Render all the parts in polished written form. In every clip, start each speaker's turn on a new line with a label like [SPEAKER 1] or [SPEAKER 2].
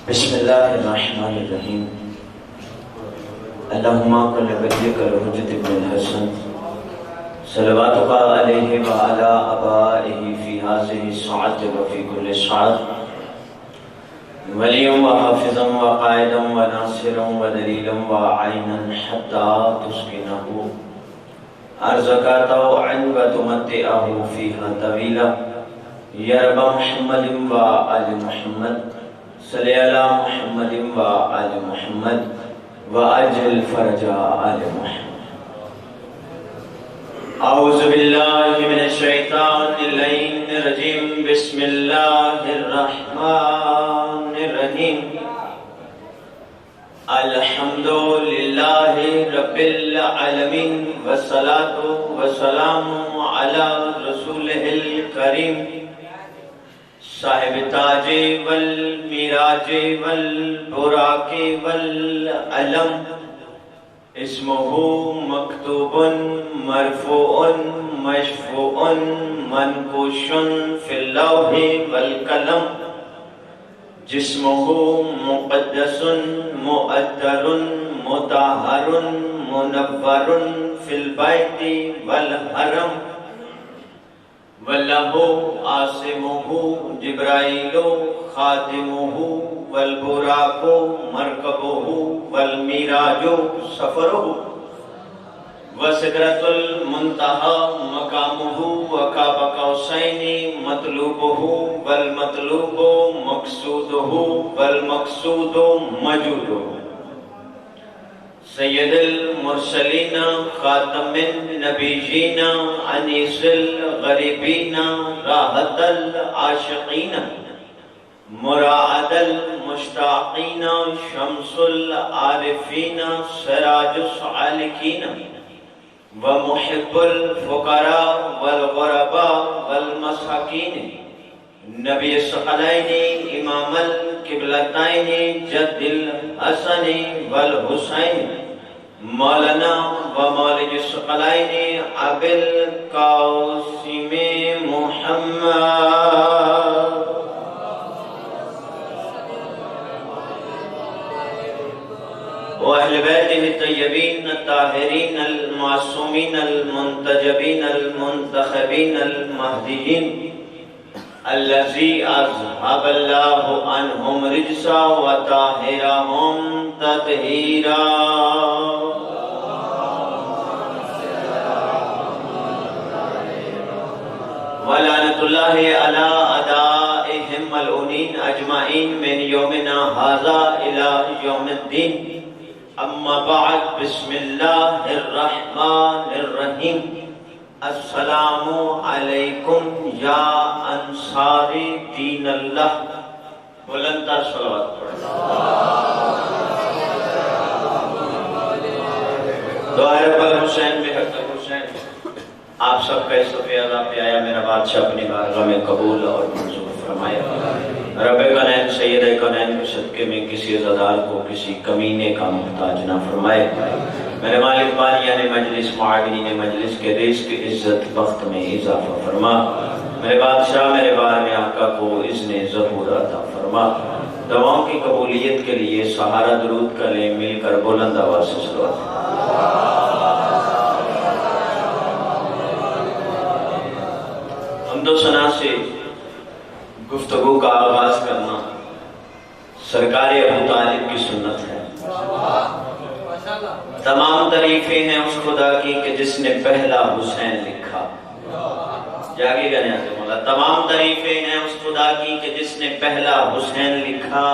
[SPEAKER 1] بسم اللہ الرحمن الرحیم اللہم قل نبیک الحجت ابن الحسن صلواتک علیہ وعلی آبائہ فی هذه الساعة وفی کل ساعة ولیا وحافظا وقائدا وناصرا ودلیلا وعینا حتی تسکنہ ارزق طوعا وتمتعہ فیہا طویلا یا رب محمد وآل محمد صلی علی محمد وآل محمد وعجل فرج آل محمد. اعوذ باللہ من الشیطان اللعین الرجیم. بسم اللہ الرحمن الرحیم. الحمد للہ رب العالمین والصلاة والسلام علی رسولہ الکریم صاحب تاج والمیراج والبراق والعلم اسمہ مکتوب مرفوع مشفوع منقوش فی اللوح والقلم جسمہ مقدس مؤطر مطہر منور فی البیت والحرم وَلَهُ عَاصِمُهُ جِبْرَائِيلُ خَادِمُهُ وَالْبُرَاقُ مَرْكَبُهُ وَالْمِيرَاجُ سَفَرُهُ وَسِدْرَةُ الْمُنْتَهَى مَقَامُهُ وَقَابَ قَوْسَيْنِ مَطْلُوبُهُ وَالْمَطْلُوبُ مَقْصُودُهُ وَالْمَقْصُودُ مَجُودُهُ سید المرسلین خاتم النبیین انیس الغریبین راحت العاشقین مراعد المشتاقین شمس العارفین سراج السالکین ومحب الفقراء والغرباء والمساکین نبی الثقلین امام القبلتین جد الحسن والحسین مولانا و مولد الثقلین ابی القاسم محمد واہل بیتہ الطیبین الطاہرین المعصومین المنتجبین المنتخبین المہدیین الذی اذهب اللہ عنہم رجسا وطاہرہم تطہیرا. ولعنت اللہ علی اعدائہم ملعونین اجمعین من یومنا ھذا الی یوم الدین. اما بعد بسم اللہ الرحمن الرحیم. السلام علیکم یا انصار دین اللہ. بلندتر صلوات پڑھیں. دعا رب الحسین بحق الحسین. آپ سب کا صفی عطا پہ آیا میرا بادشاہ اپنی بارگاہ میں قبول اور منظور فرمائے. رب کونین سید کونین کے صدقے میں کسی عزادار کو کسی کمینے کا محتاج نہ فرمائے. میرے مالک بانیان مجلس معاونین مجلس کے رزق عزت بخت میں اضافہ فرما. میرے بادشاہ میرے بار میں آقا کو اذن ظہور عطا فرما. دعاؤں کی قبولیت کے لیے سہارا درود کا لیں مل کر بلند آواز سے صلوات. حمد و ثنا سے گفتگو کا آغاز کرنا سرکار ابو طالب کی سنت ہے. تمام تعریفیں ہیں اس خدا کی کہ جس نے پہلا حسین لکھا. جاگے گا نیاز مولا. تمام تعریفیں ہیں اس خدا کی کہ جس نے پہلا حسین لکھا.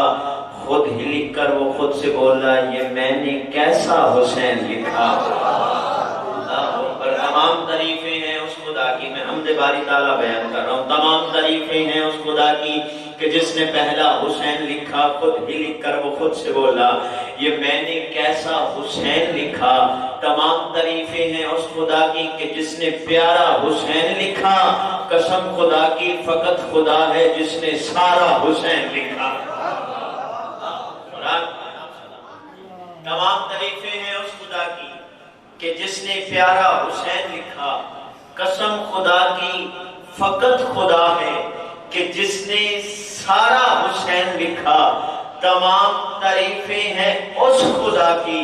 [SPEAKER 1] خود ہی لکھ کر وہ خود سے بولا یہ میں نے کیسا حسین لکھا. تمام تعریفیں ہیں اس خدا کی. میں حمد باری تعالیٰ بیان کر رہا ہوں. تمام تعریفیں ہیں اس خدا کی کہ جس نے پہلا حسین لکھا. خود ہی لکھ کر وہ خود سے بولا یہ میں نے کیسا حسین لکھا. تمام تعریفیں ہیں اس خدا کی کہ جس نے پیارا حسین لکھا. قسم خدا کی فقط خدا ہے جس نے سارا حسین لکھا. تمام تعریفیں ہیں اس خدا کی کہ جس نے پیارا حسین لکھا. قسم خدا کی فقط خدا ہے کہ جس نے سارا حسین لکھا. تمام تعریفیں ہیں اس خدا کی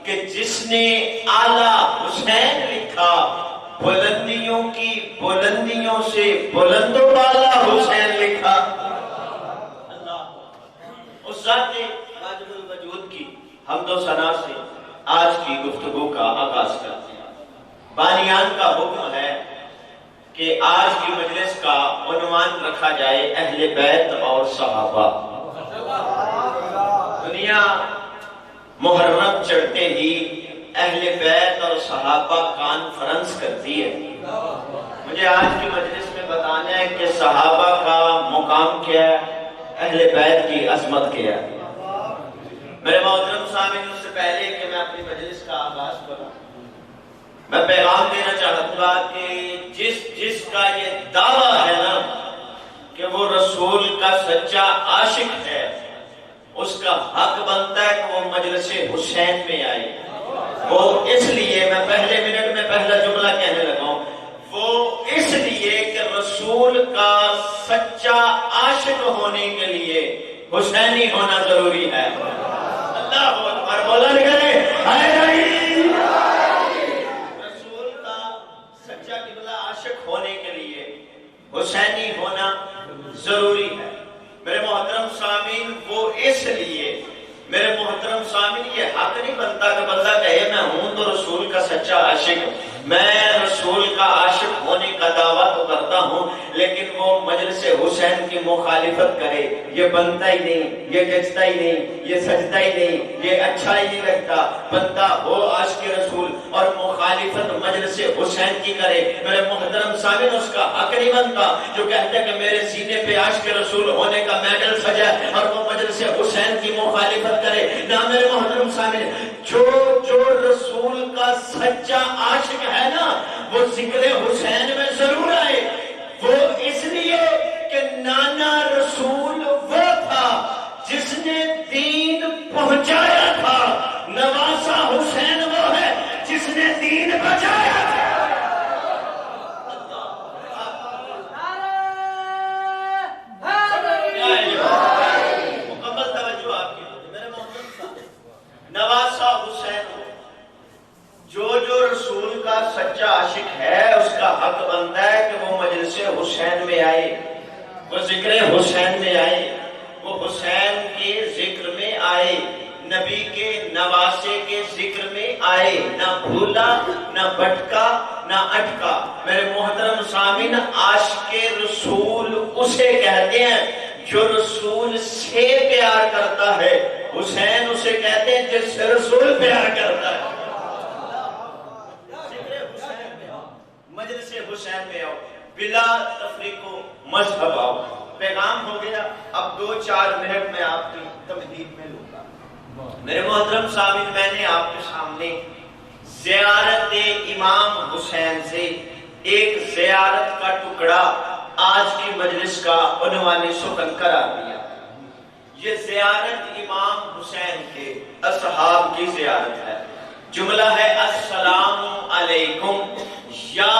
[SPEAKER 1] کہ جس نے اعلیٰ حسین لکھا، بلندیوں کی بلندیوں سے بلند و بالا حسین لکھا۔ اللہ اس ذات واجب الوجود کی حمد و ثنا سے آج کی گفتگو کا آغاز کرتے ہیں۔ بانیان کا حکم ہے کہ آج کی مجلس کا عنوان رکھا جائے اہل بیت اور صحابہ۔ دنیا محرم چڑھتے ہی اہل بیت اور صحابہ کانفرنس کرتی ہے۔ مجھے آج کی مجلس میں بتانا ہے کہ صحابہ کا مقام کیا ہے، اہل بیت کی عظمت کیا ہے۔ میرے محترم سامعین، اس سے پہلے کہ میں اپنی مجلس کا آغاز کروں، میں پیغام دینا چاہتا ہوں کہ جس کا یہ دعویٰ ہے نا کہ وہ رسول کا سچا عاشق ہے، اس کا حق بنتا ہے کہ وہ مجلس حسین میں آئے۔ وہ اس لیے، میں پہلے منٹ میں پہلا جملہ کہنے لگا ہوں، وہ اس لیے کہ رسول کا سچا عاشق ہونے کے لیے حسینی ہونا ضروری ہے۔ اللہ اکبر بولن کرے رسول کا سچا قبلہ عاشق ہونے کے لیے حسینی ہونا ضروری ہے۔ میرے محترم سامعین، وہ اس لیے، میرے محترم سامعین، یہ حق نہیں بنتا کہ بندہ کہے میں ہوں تو رسول کا سچا عاشق، میں رسول کا عاشق ہونے کا دعویٰ تو کرتا ہوں، لیکن وہ مجلس حسین کی مخالفت کرے، یہ بنتا ہی نہیں، یہ جچتا ہی نہیں، یہ سجتا ہی نہیں، یہ اچھا ہی نہیں لگتا۔ بندہ ہو عاشق رسول اور مخالفت مجلس حسین کی کرے، میرے محترم سامعین، اس کا حق نہیں بنتا جو کہتا ہے کہ میرے سینے پہ عاشق رسول ہونے کا میڈل سجا اور وہ مجلس حسین کی مخالفت کرے۔ نہ میرے محترم سامعین، جو رسول کا سچا عاشق ہے نا، وہ ذکر حسین میں ضرور آئے۔ وہ اس لیے کہ نانا رسول وہ تھا جس نے دین پہنچایا تھا، نواسا حسین وہ ہے جس نے دین بچایا تھا۔ مکمل توجہ آپ کی میرے محترم صاحب، نواسا حسین جو رسول کا سچا عاشق ہے، اس کا حق بنتا ہے کہ وہ مجلس حسین میں آئے، وہ ذکر حسین میں آئے، وہ حسین کے ذکر میں آئے، نبی کے نواسے کے ذکر میں آئے، نہ بھولا نہ بھٹکا نہ اٹکا۔ میرے محترم سامعین، عاشق رسول اسے کہتے ہیں جو رسول سے پیار کرتا ہے، حسین اسے کہتے ہیں جس سے رسول پیار کرتا ہے۔ مجلس حسین میں آؤ، بلا تفریق و مذہب آؤ۔ پیغام ہو گیا، اب 2-4 منٹ میں آپ کی تمہید میں لوں گا۔ میرے محترم سامعین، میں نے آپ کے سامنے زیارت امام حسین سے ایک زیارت کا ٹکڑا آج کی مجلس کا عنوان سخن قرار دیا۔ یہ زیارت امام حسین کے اصحاب کی زیارت ہے۔ جملہ ہے السلام علیکم یا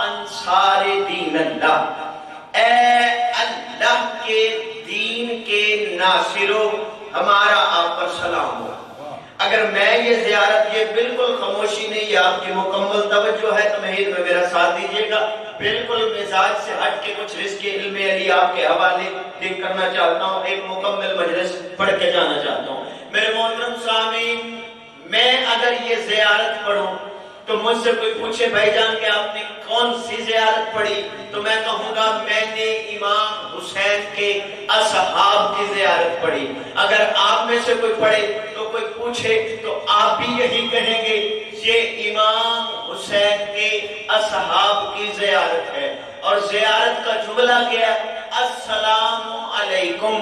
[SPEAKER 1] انصار دین اللہ، اے اللہ کے دین کے ناصرو، ہمارا آپ پر سلام ہو۔ اگر میں یہ زیارت، یہ بالکل خاموشی نہیں، یہ آپ کی مکمل توجہ ہے، تمہید میں میرا ساتھ دیجیے گا، بالکل مزاج سے ہٹ کے کچھ رزق علم علی آپ کے حوالے لکھ کرنا چاہتا ہوں، ایک مکمل مجلس پڑھ کے جانا چاہتا ہوں۔ میرے محترم سامعین، میں اگر یہ زیارت پڑھوں تو مجھ سے کوئی پوچھے بھائی جان کہ آپ نے کون سی زیارت پڑھی، تو میں کہوں گا میں نے امام حسین کے اصحاب کی زیارت پڑھی۔ اگر آپ میں سے کوئی پڑھے تو کوئی پوچھے تو آپ بھی یہی کہیں گے، یہ امام حسین کے اصحاب کی زیارت ہے۔ اور زیارت کا جملہ کیا ہے؟ السلام علیکم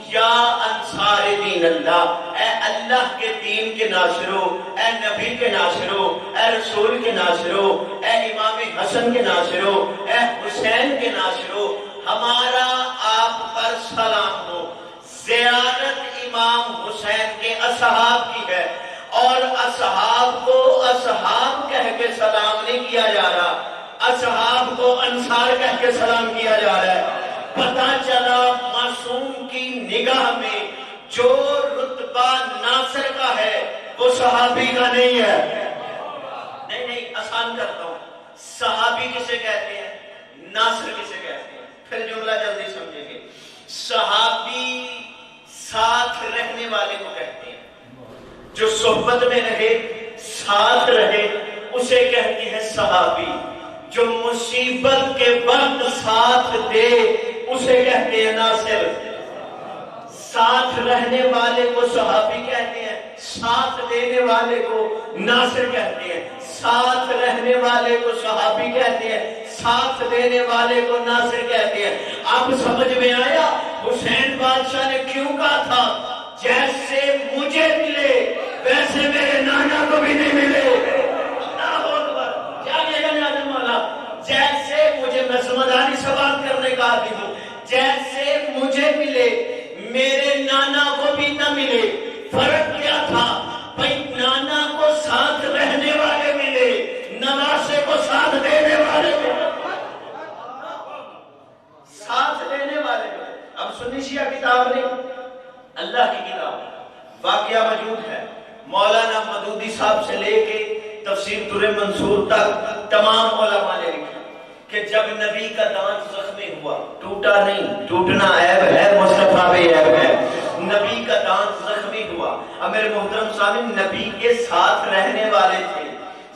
[SPEAKER 1] یا انصار دین اللہ، اے اللہ کے دین کے ناصرو، اے نبی کے ناصرو، اے رسول کے ناصرو، اے امام حسن کے ناصرو، اے حسین کے ناصرو، ہمارا آپ پر سلام ہو۔ زیارت امام حسین کے اصحاب کی ہے، اور اصحاب کو اصحاب کہہ کے سلام نہیں کیا جا رہا، اصحاب کو انصار کہہ کے سلام کیا جا رہا ہے۔ پتہ چلا معصوم کی نگاہ میں جو رتبہ ناصر کا ہے وہ صحابی کا نہیں ہے. نہیں آسان کرتا ہوں. صحابی کسے کہتے ہیں؟ ناصر کسے کہتے ہیں؟ پھر جملہ جلدی سمجھیں گے. صحابی ساتھ رہنے والے کو کہتے ہیں، جو صحبت میں رہے، ساتھ رہے، اسے کہتے ہیں صحابی. جو مصیبت کے وقت ساتھ دے اسے کہتے ہیں ناصر. ساتھ رہنے والے کو صحابی کہتے ہیں، ساتھ دینے والے کو ناصر کہتے ہیں. ساتھ رہنے والے کو صحابی کہتے ہیں، ساتھ دینے والے کو ناصر کہتے ہیں. اب سمجھ میں آیا حسین بادشاہ نے کیوں کہا تھا جیسے مجھے ملے ویسے میرے نانا کو بھی نہیں ملے. جیسے مجھے، میں سمجھانی سوال کرنے کا عادی ہوں، جیسے مجھے ملے میرے نانا کو بھی نہ ملے. فرق کیا تھا؟ بھائی نانا کو ساتھ رہنے والے ملے، نواسے کو ساتھ دینے والے ملے، ساتھ دینے والے ملے. اب سنی شیعہ کتاب نہیں، اللہ کی کتاب واقعہ موجود ہے. مولانا مدودی صاحب سے لے کے تفسیر در منصور تک تمام علماء نے لکھا کہ جب نبی کا دانت زخمی ہوا، ٹوٹا نہیں، ٹوٹنا عیب ہے، مصطفیٰ بھی عیب ہے. نبی کا دانت زخمی ہوا. اب میرے محترم سامعین، نبی کے ساتھ رہنے والے تھے،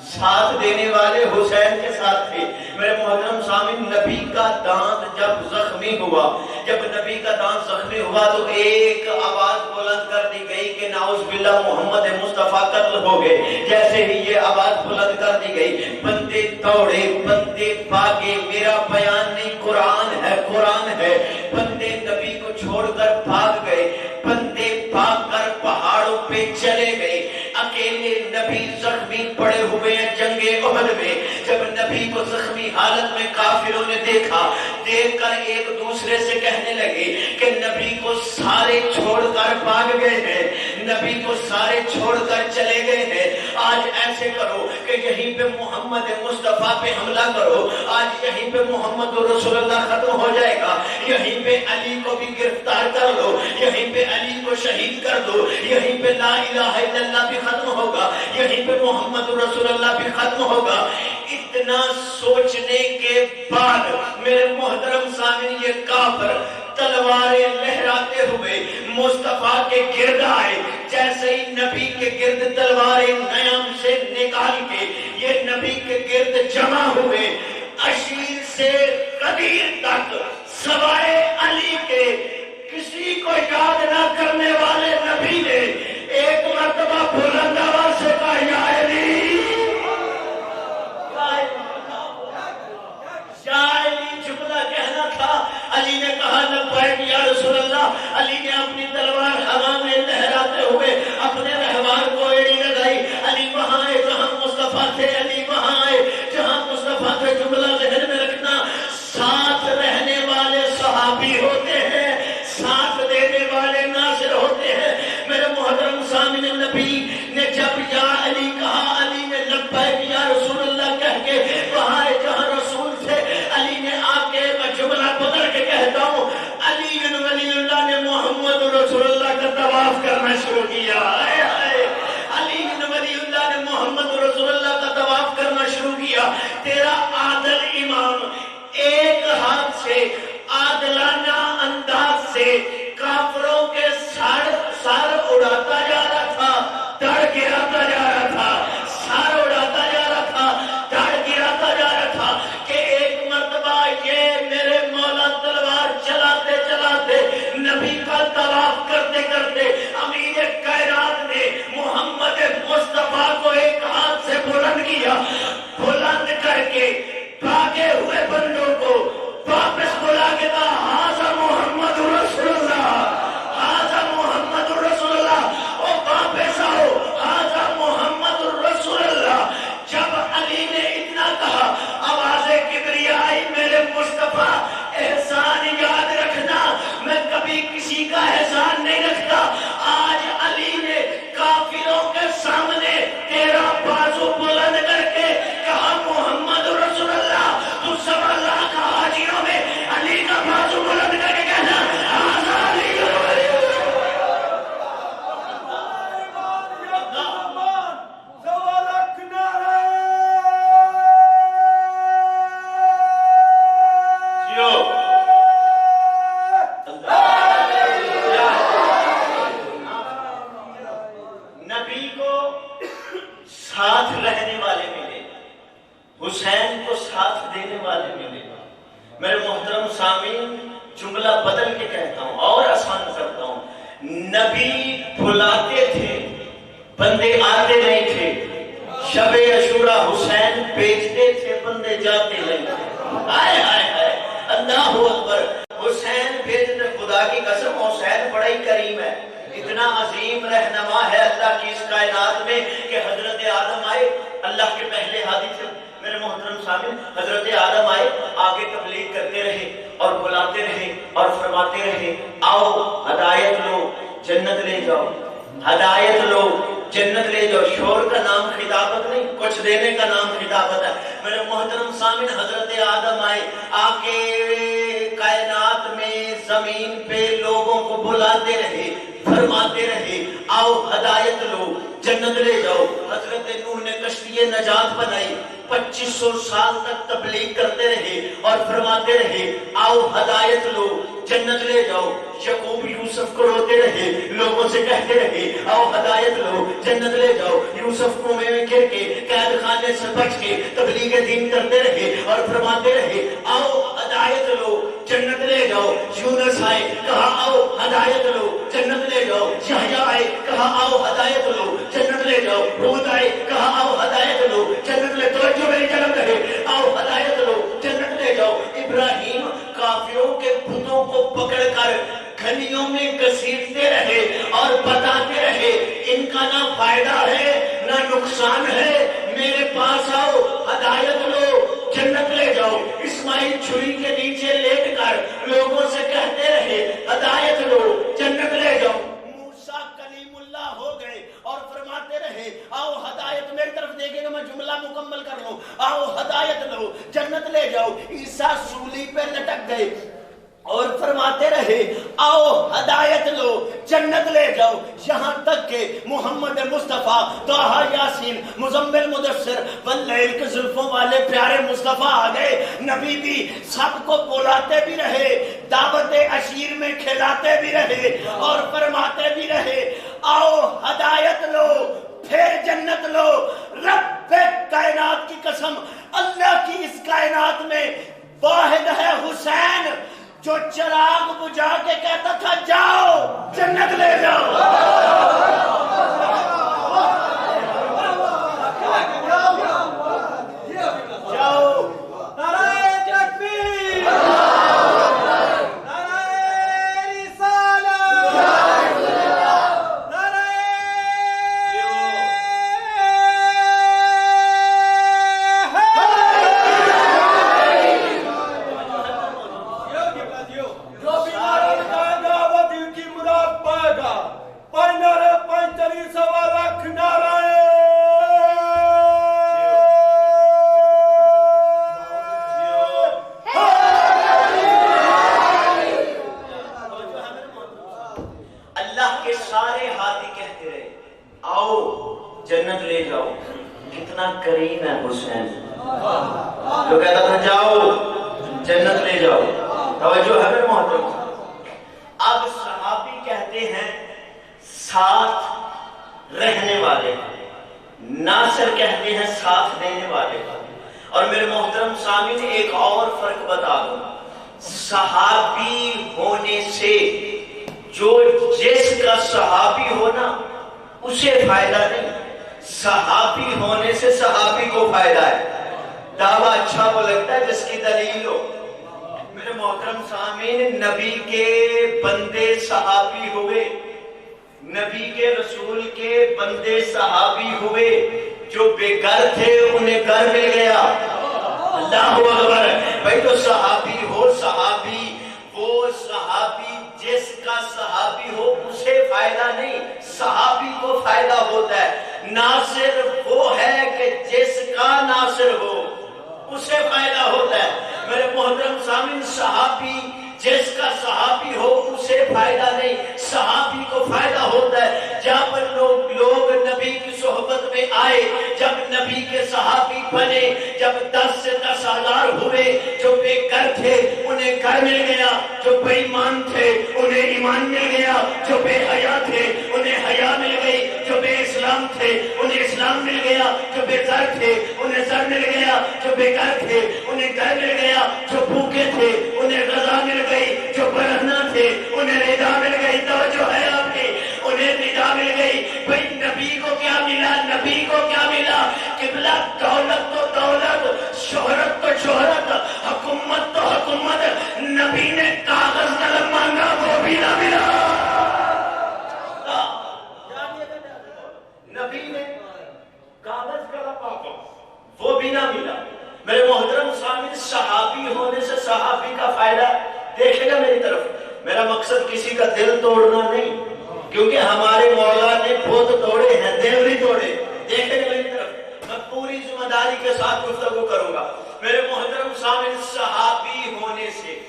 [SPEAKER 1] ساتھ دینے والے حسین کے ساتھ تھے. میرے محترم سامعین، نبی کا دانت جب زخمی ہوا، جب نبی کا دانت زخمی ہوا تو ایک آواز بلند کر دی گئی کہ نعوذ باللہ محمد مصطفیٰ قتل ہو گئے. جیسے ہی یہ آواز بلند کر دی گئی، بندے دوڑے، بندے بھاگے. میرا بیان نہیں، قرآن ہے، قرآن ہے. بندے نبی کو چھوڑ کر بھاگ گئے، بندے بھاگ کر پہاڑوں پہ چلے گئے. اکیلے نبی زخمی پڑے ہوئے ہیں جنگ احد میں. جب نبی کو زخمی حالت میں کافروں نے دیکھا، دیکھ کر ایک دوسرے سے کہنے لگے کہ نبی کو سارے چھوڑ کر بھاگ گئے ہیں، نبی کو سارے چھوڑ کر چلے گئے ہیں. آج ایسے کرو کہ یہیں پہ محمد مصطفیٰ پہ حملہ کرو، آج یہیں پہ محمد رسول اللہ ختم ہو جائے گا. یہیں پہ علی کو بھی گرفتار کر لو، یہیں پہ علی کو شہید کر دو، یہیں پہ لا الہ الا اللہ بھی ختم ہوگا، یہیں پہ محمد رسول اللہ بھی ختم ہوگا. اتنا سوچنے کے بعد میرے محترم سامعین، یہ کافر تلواریں لہراتے ہوئے مصطفیٰ کے گرد آئے. جیسے ہی نبی کے گرد تلواریں نیام سے نکال کے یہ نبی کے گرد جمع ہوئے، اشیر سے قدیر تک سوائے علی کے کسی کو یاد نہ کرنے والے نبی نے ایک مرتبہ بلند آواز سے کہا یا علی، یا علی. جملہ کہنا تھا. علی نے کہا لبیک یا رسول اللہ. علی نے اپنی تلوار ہوا میں لہراتے ہوئے اپنے رہوار کو ایڑی لگائی. علی وہاں آئے جہاں مصطفیٰ تھے، علی وہاں آئے جہاں مصطفیٰ تھے. جملہ ذہن میں رکھنا، ساتھ رہنے والے صحابی ہوتے ہیں، ساتھ دینے والے ناصر ہوتے ہیں. میرے محترم سامعین، نبی نے جب یا علی کہا، علی نے لبیک یا رسول اللہ کہہ کے وہاں آئے جہاں رسول تھے. علی نے آ کے، میں جملہ بدل کے کہتا ہوں، علی بن ولی اللہ نے محمد رسول اللہ کا طواف کرنا شروع کیا. علی بن ولی اللہ نے محمد رسول اللہ کا طواف کرنا شروع کیا. تیرا عادل امام ایک ہاتھ سے عادلانہ انداز سے کافروں کے سر اڑاتا جا رہا تھا، دڑ گراتا جا رہا تھا، سر اڑاتا جا رہا تھا، دڑ گراتا جا رہا تھا کہ ایک مرتبہ یہ میرے مولا تلوار چلاتے چلاتے نبی کا طواف کرتے کرتے امیر کائنات نے نبی کو ساتھ رہنے والے ملے، حسین کو ساتھ دینے والے ملے۔ میرے محترم سامعین، جملہ بدل کے کہتا ہوں اور آسان کرتا ہوں، نبی بلاتے تھے، بندے آتے نہیں تھے۔ شب عاشورہ حسین بیچتے تھے، بندے جاتے نہیں تھے۔ ہائے ہائے ہائے، اللہ اکبر۔ حسین بھیجتے، خدا کی قسم حسین بڑا ہی کریم ہے، اتنا عظیم رہنما ہے اللہ کی اس کائنات میں کہ حضرت آدم آئے، اللہ کے پہلے ہادی تھے میرے محترم سامعین، حضرت آدم آئے، آگے تبلیغ کرتے رہے اور بلاتے رہے اور فرماتے رہے، آؤ ہدایت لو جنت لے جاؤ، ہدایت لو جنت لے جاؤ۔ شور کا نام خطابت نہیں، کچھ دینے کا نام خطابت ہے۔ میرے محترم سامعین، حضرت آدم آئے، آ کے کائنات میں زمین پہ لوگوں کو بلاتے رہے، فرماتے رہے، آؤ ہدایت لو جنت لے جاؤ۔ حضرت نوح نے کشتی نجات بنائی، 2500 سال تک تبلیغ کرتے رہے اور فرماتے رہے، آؤ ہدایت لو جنت لے جاؤ۔ یعقوب یوسف کو روتے رہے، لوگوں سے کہتے رہے، آؤ ہدایت لو جنت لے جاؤ۔ یوسف کنویں میں گر کے، قید خانے سے بچ کے تبلیغ دین کرتے رہے اور فرماتے رہے، آؤ ہدایت لو جنت لے جاؤ۔ یونس آئے، کہا آؤ ہدایت لو جنت لے جاؤ۔ یحییٰ آئے، کہا آؤ ہدایت لو جنت لے جاؤ۔ ہود آئے، کہا آؤ ہدایت لو جنت لے، توجہ میری جنت رہے، آؤ ہدایت لو جنت لے جاؤ۔ ابراہیم کافروں کے بتوں کو پکڑ کر گھلیوں میں گھسیٹتے رہے اور بتاتے رہے، ان کا نہ فائدہ ہے نہ نقصان ہے، میرے پاس آؤ ہدایت لو جنت لے جاؤ۔ اسماعیل چھری کے نیچے لیٹ کر لوگوں سے کہتے رہے، ہدایت لو جنت لے جاؤ۔ موسیٰ کلیم اللہ ہو گئے اور فرماتے رہے، آؤ ہدایت، میری طرف دیکھیں گے میں جملہ مکمل کر لوں، آؤ ہدایت لو جنت لے جاؤ۔ عیسیٰ سولی پہ لٹک گئے اور فرماتے رہے، آؤ ہدایت لو جنت لے جاؤ، یہاں تک کہ محمد مصطفیٰ، طٰہٰ، یاسین، مزمل، مدثر واللیل کے زلفوں والے پیارے مصطفیٰ آ گئے۔ نبی بھی سب کو بلاتے بھی رہے، دعوت عشیر میں کھلاتے بھی رہے اور فرماتے بھی رہے، آؤ ہدایت لو پھر جنت لو۔ رب کائنات کی قسم، اللہ کی اس کائنات میں واحد ہے حسین جو چراغ بجھا کے کہتا تھا، جاؤ جنت لے جاؤ۔ جاؤ، نعرہ تکبیر، نعرہ رسالت، نعرہ جنت لے جاؤ۔ کتنا کریم ہے حسین، جو کہتا تھا جاؤ جنت لے جاؤ۔ توجہ ہے میرے محترم۔ اب صحابی کہتے ہیں ساتھ رہنے والے، ناصر کہتے ہیں ساتھ دینے والے۔ اور میرے محترم سامعین ایک اور فرق بتا دوں، صحابی ہونے سے جو جس کا صحابی ہونا اسے فائدہ نہیں، صحابی ہونے سے صحابی کو فائدہ ہے۔ دعویٰ اچھا وہ لگتا ہے جس کی دلیل ہو۔ میرے محترم سامعین، نبی کے بندے صحابی ہوئے، نبی کے رسول کے بندے صحابی ہوئے، جو بے گھر تھے انہیں گھر مل گیا۔ اللہ اکبر۔ بھائی تو صحابی ہو، صحابی وہ صحابی جس کا صحابی ہو اسے فائدہ نہیں، صحابی کو فائدہ ہوتا ہے۔ ناصر وہ ہے کہ جس کا ناصر ہو اسے فائدہ ہوتا ہے۔ میرے محترم سامعین، صحابی جس کا صحابی ہو اسے فائدہ نہیں، صحابی کو فائدہ ہوتا ہے۔ جب لوگ نبی کی صحبت میں آئے، جب نبی کے صحابی بنے، جب 10 سے 10,000 ہوئے، جو بے گھر تھے انہیں گھر مل گیا، جو بے ایمان تھے انہیں ایمان مل گیا، جو بے حیا تھے انہیں حیا مل گئی، جو بے اسلام اسلام تھے انہیں اسلام مل گیا، جو بے گھر تھے انہیں گھر مل گیا، جو بے گھر تھے انہیں گھر مل گیا، جو بھوکے تھے انہیں غذا مل گئی، جو برہنہ تھے انہیں رضا مل گئی۔ توجہ ہے آپ کی، انہیں رضا مل گئی۔ بھئی نبی کو کیا ملا؟ نبی کو کیا ملا؟ قبلہ دولت تو دولت، شہرت تو شہرت، حکومت تو حکومت، نبی نے کاغذ قلم مانگا وہ بھی نہ ملا۔ نبی نے کاغذ قلم مانگا وہ بھی نہ ملا۔ میرے محترم سامعین، صحابی ہونے سے صحابی کا فائدہ دیکھے گا میری طرف۔ میرا مقصد کسی کا دل توڑنا نہیں، کیونکہ ہمارے مولا نے بت توڑے ہیں، دل نہیں توڑے۔ دیکھے گا میری طرف، میں پوری ذمہ داری کے ساتھ گفتگو کروں گا۔ میرے محترم سامعین، صحابی ہونے سے،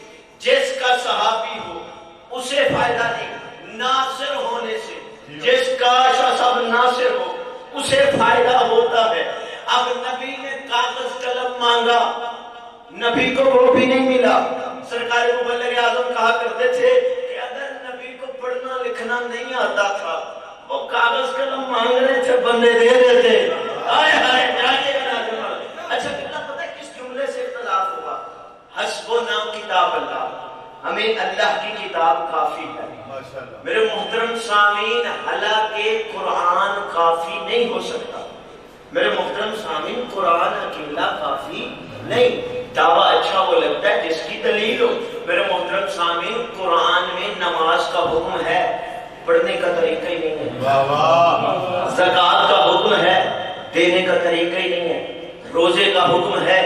[SPEAKER 1] جس کا صحابی ہو اسے فائدہ نہیں، ناصر ہونے سے، جس کا صاحب ناصر ہو اسے فائدہ ہوتا ہے۔ اب نبی نے کاغذ قلم مانگا، نبی کو وہ بھی نہیں ملا۔ سرکار مبلغ اعظم کہا کرتے تھے کہ اگر نبی کو پڑھنا لکھنا نہیں آتا تھا، وہ کاغذ قلم مانگنے سے بندے دے دیتے۔ آئے ہائے جانے گا نا۔ اچھا کتنا پتہ ہے کس جملے سے اختلاف ہوا؟ حسبنا کتاب اللہ، ہمیں اللہ کی کتاب کافی ہے۔ میرے محترم سامعین، حالانکہ قرآن کافی نہیں ہو سکتا۔ میرے محترم سامعین، قرآن اکیلا کافی نہیں۔ دعویٰ اچھا وہ لگتا ہے جس کی دلیل ہو۔ میرے محترم سامعین، قرآن میں نماز کا حکم ہے، پڑھنے کا طریقہ ہی نہیں ہے۔ زکوٰۃ کا حکم ہے، دینے کا طریقہ ہی نہیں ہے۔ روزے کا حکم ہے،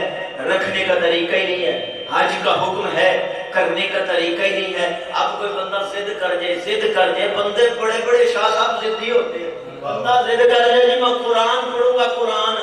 [SPEAKER 1] رکھنے کا طریقہ ہی نہیں ہے۔ حج کا حکم ہے، کرنے کا طریقہ ہی نہیں ہے۔ اب کوئی بندہ ضد کر جائے، بندے بڑے بڑے شاہ صاحب ضدی ہوتے ہیں۔ بندہ ضد کر جائے جی میں قرآن پڑھوں گا، قرآن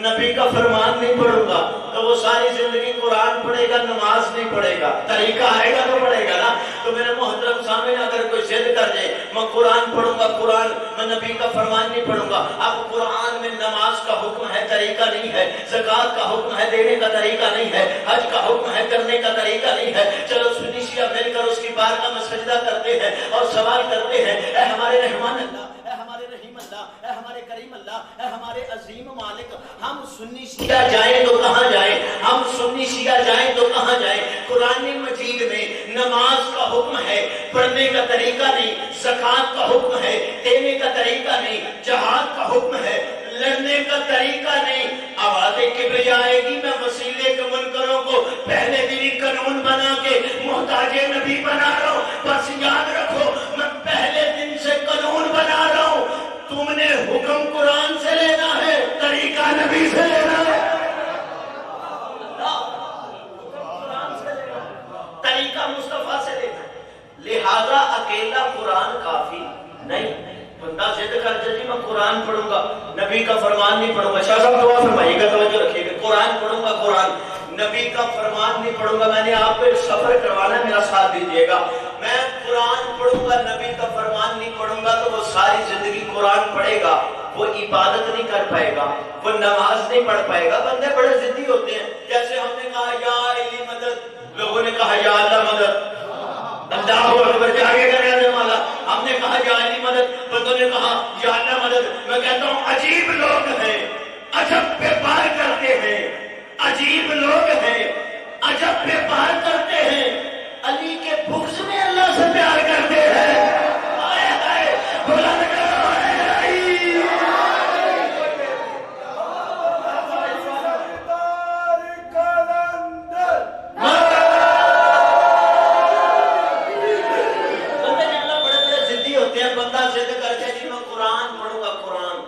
[SPEAKER 1] نبی کا فرمان نہیں پڑھوں گا، تو وہ ساری زندگی قرآن پڑھے گا، نماز نہیں پڑھے گا۔ طریقہ آئے گا تو پڑھے گا نا۔ تو میرے محترم سامنے اگر کوئی ضد کر جائے میں قرآن پڑھوں گا، قرآن میں نبی کا فرمان نہیں پڑھوں گا، اب قرآن میں نماز کا حکم ہے، طریقہ نہیں ہے، زکوٰۃ کا حکم ہے، دینے کا طریقہ نہیں ہے، حج کا حکم ہے، کرنے کا طریقہ نہیں ہے۔ چلو سنی شیعہ مل کر اس کی بارگاہ میں سجدہ کرتے ہیں اور سوال کرتے ہیں، اے ہمارے رحمان اللہ، اے ہمارے رحیم اللہ، اے ہمارے کریم اللہ، اے ہمارے عظیم مالک، ہم سنی شیعہ جائیں تو کہاں جائیں؟ ہم سنی شیعہ جائیں تو کہاں جائیں؟ قرآن مجید میں نماز کا حکم ہے، پڑھنے کا طریقہ نہیں، زکوٰۃ کا حکم ہے، دینے کا طریقہ نہیں، جہاد کا حکم ہے، لڑنے کا طریقہ نہیں۔ آواز کبریا آئے گی، میں وسیلے کے منکروں کو پہلے دن ہی قانون بنا کے محتاج نبی بنا رہا ہوں۔ بس یاد رکھو میں پہلے دن سے قانون بنا رہا ہوں، تم نے حکم قرآن سے لینا ہے، طریقہ نبی سے لینا ہے۔ طریقہ مصطفیٰ سے لینا ہے، لہذا اکیلا قرآن کافی نہیں۔ بندہ ضد کر جی میں قرآن پڑھوں گا، نبی کا فرمان نہیں پڑھوں گا۔ شاہ صاحب دعا فرمائیے گا، توجہ رکھیے گا، قرآن پڑھوں گا، قرآن نبی کا فرمان نہیں پڑھوں گا۔ میں نے آپ کو ایک سفر کروانا ہے، میرا ساتھ دیجیے گا۔ میں قرآن پڑھوں گا، نبی کا فرمان نہیں پڑھوں گا، تو وہ ساری زندگی قرآن پڑھے گا، وہ عبادت نہیں کر پائے گا، وہ نماز نہیں پڑھ پائے گا۔ بندے بڑے ضدی ہوتے ہیں، جیسے ہم نے کہا یا علی مدد، لوگوں نے کہا یا اللہ مدد، اللہ اکبر جاگے گا رہنے والا۔ ہم نے کہا یا علی مدد، بندوں نے کہا یا اللہ مدد۔ میں کہتا ہوں عجیب لوگ ہیں، عجب بیپار کرتے ہیں، عجیب لوگ ہیں، عجب بیپار کرتے ہیں، علی کے بغض میں اللہ سے پیار کرتے ہیں۔ آئے آئے بلند کرو اے علی۔ بندہ ضد کر کے جی میں قرآن پڑھوں گا، قرآن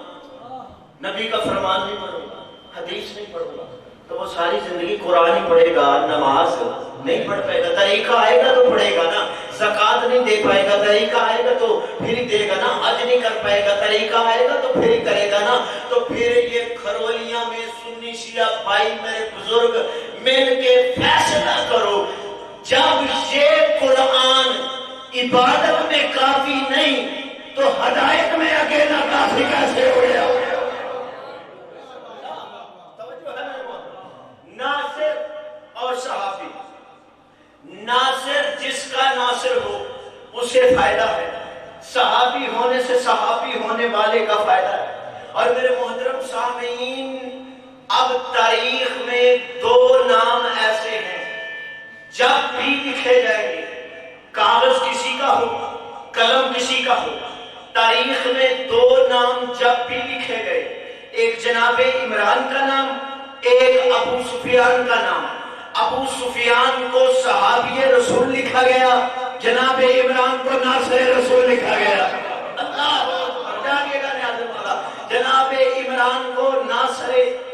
[SPEAKER 1] نبی کا فرمان نہیں پڑھوں گا، حدیث نہیں پڑھوں گا، تو وہ ساری زندگی قرآن ہی پڑھے گا، نماز نہیں پڑھ پائے گا۔ طریقہ آئے گا تو پڑھے گا نا، زکوٰۃ نہیں دے پائے گا، طریقہ آئے گا تو پھر ہی دے گا نا، حج نہیں کر پائے گا، طریقہ آئے گا تو پھر ہی کرے گا نا۔ تو پھر یہ کھرولیاں میں سنی شیعہ بھائی میرے بزرگ مل کے فیصلہ کرو، جب یہ قرآن عبادت میں کافی نہیں تو ہدایت میں اکیلا کافی کیسے ہو گیا؟ ناصر اور صحابی، ناصر جس کا ناصر ہو اسے فائدہ ہے، صحابی ہونے سے صحابی ہونے والے کا فائدہ ہے۔ اور میرے محترم سامعین، اب تاریخ میں 2 نام ایسے ہیں جب بھی لکھے جائیں گے، کاغذ کسی کا ہو، قلم کسی کا ہو، تاریخ میں 2 نام جب بھی لکھے گئے، ایک جناب عمران کا نام، ایک ابو سفیان کا نام۔ ابو سفیان کو صحابی رسول لکھا گیا، جناب عمران کو ناصر رسول لکھا گیا۔ اللہ جاگے گا نیازم والا، جناب عمران کو ناصر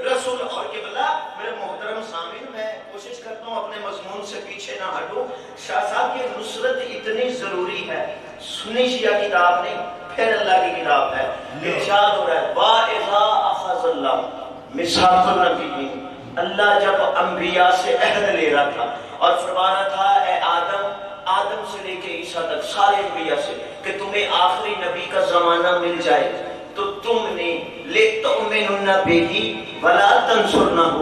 [SPEAKER 1] رسول۔ اور قبلہ میرے محترم سامعین، میں کوشش کرتا ہوں اپنے مضمون سے پیچھے نہ ہٹوں۔ شاہ صاحب کی نصرت اتنی ضروری ہے، سنی شیعہ کتاب نہیں، پھر اللہ کی کتاب ہے۔ ارشاد ہو رہا ہے وَإِذَا أَخَذَ اللَّهُ مِيثَاقَ النَّبِيِّينَ، اللہ جب انبیاء سے عہد لے رہا تھا اور فرما رہا تھا اے آدم سے لے کے عیسیٰ تک سارے انبیاء سے کہ تمہیں آخری نبی کا زمانہ مل جائے تو تم نے لِتُؤْمِنُنَّ بِهِ وَلَا تَنْصُرْنَهُ،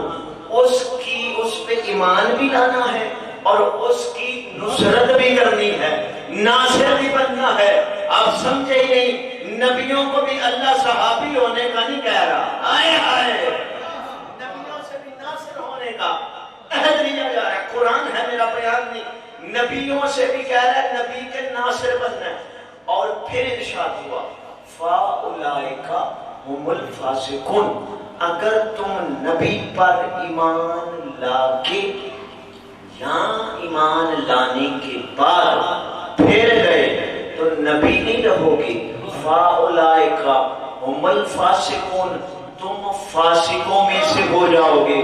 [SPEAKER 1] اس پہ ایمان بھی لانا ہے اور اس کی نصرت بھی کرنی ہے، ناصر بھی بننا ہے۔ آپ سمجھے ہی نہیں، نبیوں کو بھی اللہ صحابی ہونے کا نہیں کہہ رہا، آئے آئے نبیوں سے بھی ناصر ہونے کا عہد لیا جا رہا ہے۔ قرآن ہے، میرا بیان نہیں، نبیوں سے بھی کہہ رہا ہے نبی کے ناصر بننا ہے۔ اور پھر ارشاد ہوا فَأُولَئِكَ هُمُ الْفَاسِقُونَ، اگر تم نبی پر ایمان لا کے یا ایمان لانے کے بعد پھر گئے تو نبی نہیں رہو گے۔ فَأُولَئِكَ هُمُ الْفَاسِقُونَ، تم فاسقوں میں سے ہو جاؤ گے۔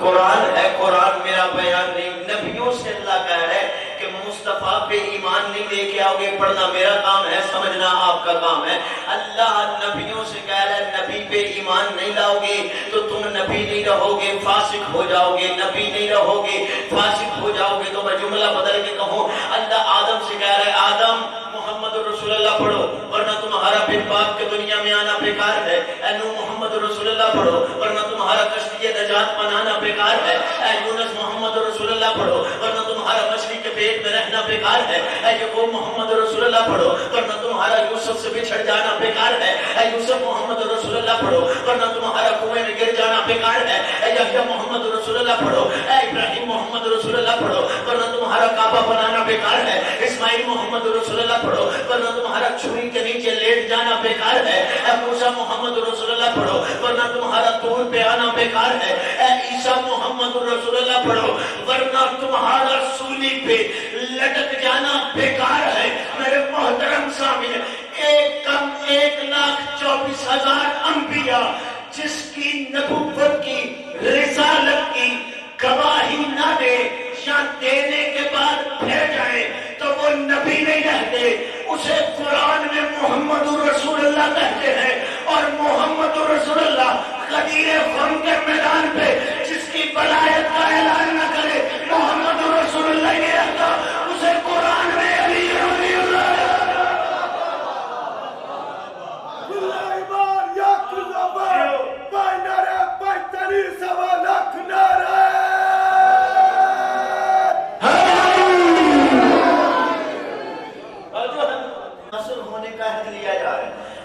[SPEAKER 1] قرآن ہے، قرآن میرا بیان نہیں۔ نبیوں سے اللہ کہہ رہا ہے کہ مصطفیٰ پہ ایمان نہیں لے کے آؤ گے، پڑھنا میرا کام ہے، سمجھنا آپ کا کام ہے۔ اللہ نبیوں سے کہہ رہا ہے نبی پہ ایمان نہیں لاؤ گے تو تم نبی نہیں رہو گے، فاسق ہو جاؤ گے۔ نبی نہیں رہو گے، فاسق ہو جاؤ گے۔ تو میں جملہ بدل کے کہوں، اللہ آدم سے کہہ رہا ہے آدم محمد رسول اللہ پڑھو ورنہ تمہارا بن باپ کے دنیا میں آنا بیکار ہے۔ اے نوح محمد رسول اللہ پڑھو ورنہ تمہارا کشتی نجات بنانا بیکار ہے۔ اے یونس محمد رسول اللہ پڑھو ورنہ تمہارا مچھلی کے پیٹ میں رہنا بیکار ہے۔ اے یعقوب محمد رسول اللہ پڑھو ورنہ تمہارا یوسف سے بچھڑ جانا بیکار ہے۔ اے یوسف محمد رسول اللہ پڑھو ورنہ تمہارا کنویں میں گر جانا بیکار ہے۔ اے یحییٰ محمد رسول اللہ پڑھو، اے ابراہیم محمد رسول اللہ پڑھو ورنہ تمہارا کعبہ بنانا بیکار ہے۔ اسماعیل محمد رسول اللہ پڑھو ورنہ تمہارا چھری کے نیچے لیٹ جانا بیکار ہے۔ اے موسیٰ محمد رسول اللہ پڑھو ورنہ تمہارا طور پہ آنا بیکار ہے۔ اے عیسیٰ محمد رسول اللہ پڑھو ورنہ تمہارا سولی پہ لٹک جانا بیکار ہے۔ میرے محترم سامعین، 1,24,000 انبیاء جس کی نبوت کی، رسالت کی گواہی نہ دے یا دینے کے بعد پھر جائے تو وہ نبی نہیں رہتے۔ اسے قرآن میں محمد رسول اللہ کہتے ہیں، اور محمد رسول اللہ غدیر خم کے میدان پہ جس کی ولایت کا اعلان نہ کرے، محمد رسول اللہ نہیں رہتا۔ اسے قرآن میں علی رضی اللہ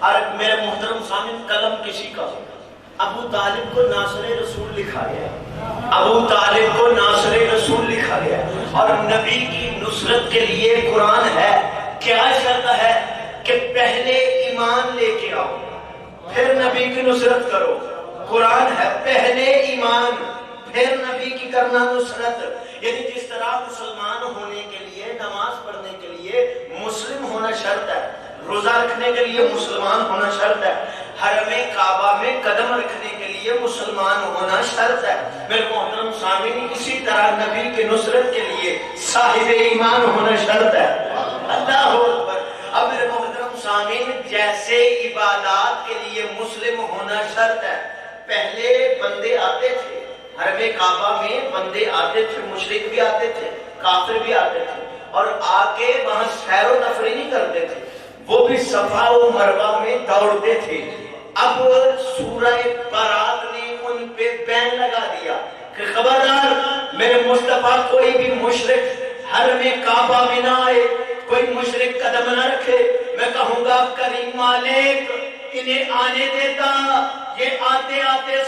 [SPEAKER 1] اور میرے محترم سامعین، قلم کسی کا ہو، ابو طالب کو ناصر رسول لکھا گیا، ابو طالب کو ناصر رسول لکھا گیا۔ اور نبی کی نصرت کے لیے قرآن ہے، کیا شرط ہے کہ پہلے ایمان لے کے آؤ پھر نبی کی نصرت کرو۔ قرآن ہے، پہلے ایمان پھر نبی کی کرنا نصرت۔ یعنی جس طرح مسلمان ہونے کے لیے، نماز پڑھنے کے لیے مسلم ہونا شرط ہے، روزہ رکھنے کے لیے مسلمان ہونا شرط ہے، حرم کعبہ میں قدم رکھنے کے لیے مسلمان ہونا شرط ہے۔ میرے محترم سامعین، اسی طرح نبی کی نصرت کے لیے صاحب ایمان ہونا شرط ہے۔ اللہ اکبر۔ اب میرے محترم سامعین، جیسے عبادات کے لیے مسلم ہونا شرط ہے، پہلے بندے آتے تھے حرم کعبہ میں، بندے آتے تھے، مشرک بھی آتے تھے، کافر بھی آتے تھے، اور آ کے وہاں سیر و تفریح نہیں کرتے تھے، وہ بھی صفا و مروہ میں دوڑتے تھے۔ اب سورہ برات نے ان پہ بین لگا دیا کہ خبردار میرے مصطفیٰ کوئی بھی مشرک حرم کعبہ میں نہ آئے، کوئی مشرک قدم نہ رکھے۔ میں کہوں گا کریم مالک انہیں آنے دیتا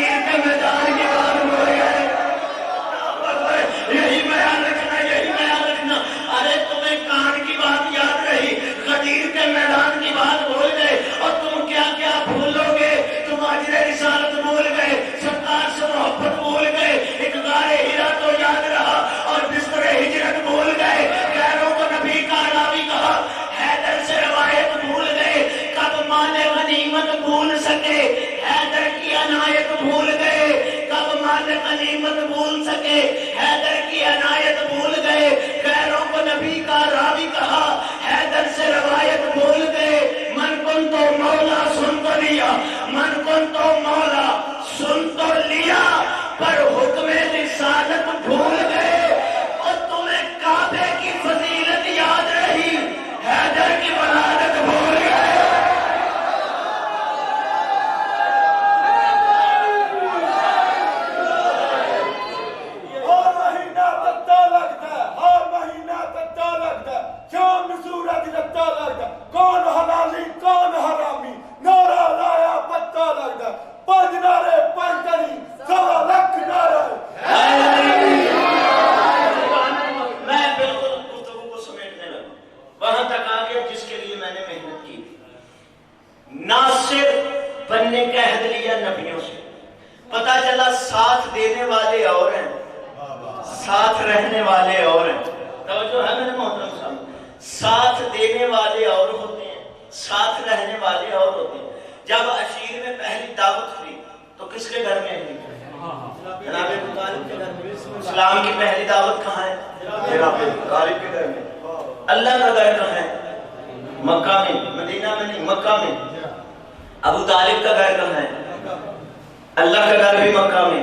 [SPEAKER 1] غدیر کے میدان کی بات بول گئے. یہی بیان رکھنا, یہی بیان رکھنا. ارے تمہیں کان کی بات یاد رہی, غدیر کے میدان کی بات بھول گئے, اور تم کیا کیا بھولو گے. تم اجر رسالت بھول گئے, سرکار سے محبت بھول گئے, ایک غار ہیرا تو یاد رہا, اور بستر ہجرت بھول گئے, غیروں کو نبی کا راوی کہا, حیدر سے روایت بھول گئے, کب مال غنیمت بھول سکے, حیدر کی عنایت بھول گئے, کب مال غنیمت بھول سکے, حیدر کی عنایت بھول گئے, غیروں کو نبی کا راوی کہا, حیدر سے روایت بھول گئے. من کن تو مولا سن تو لیا, من کن تو مولا سن تو لیا, پر حکم رسالت بھول گئے. اور تمہیں کعبے کی فضیلت یاد رہی, حیدر کی ولادت بھول گئے.
[SPEAKER 2] ہر مہینہ تتا لگتا ہے, ہر مہینہ تتا لگتا ہے, شام سورج رتا لگتا ہے, کون حلالی کون حرامی, نعرہ لایا پتا لگتا ہے, 5 نعرے 5 کری 100 لکھ نعرے.
[SPEAKER 1] میں بالکل گفتگو کو سمیٹنے لگا, وہاں تک آ گیا جس کے لیے میں نے محنت کی. ناصر بننے کا عہد لیا نبیوں سے, پتا چلا ساتھ دینے والے اور ہیں, ساتھ رہنے والے اور ہیں. توجہ ہے میرے محترم صاحب, ساتھ دینے والے اور ہوتے ہیں, ساتھ رہنے والے اور ہوتے ہیں. جب عشیر میں پہلی دعوت ہوئی تو کس کے گھر میں ہوئی؟ جناب ابو طالب کے گھر میں. اسلام کی پہلی دعوت کہاں ہے؟ جناب ابو طالب کے گھر میں. اللہ کا گھر کہاں ہے؟ مکہ میں, مدینہ میں نہیں, مکہ میں. ابو طالب کا گھر کہاں ہے؟ اللہ کا گھر بھی مکہ میں,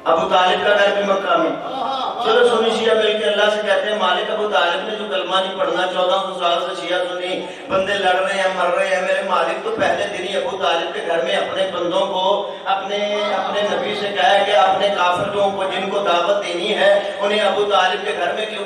[SPEAKER 1] ابو طالب کا گھر بھی مکہ میں. چلو سنی شیعہ مل کے اللہ سے کہتے ہیں, مالک ابو طالب نے جو کلمہ نہیں پڑھنا 1400 سال سے شیعہ سنی, بندے لڑ رہے ہیں مر رہے ہیں, میرے مالک تو پہلے دن ہی ابو طالب کے گھر میں اپنے بندوں کو اپنے نبی سے کہا ہے کہ اپنے کافر لوگوں کو جن کو دعوت دینی ہے انہیں ابو طالب کے گھر میں کیوں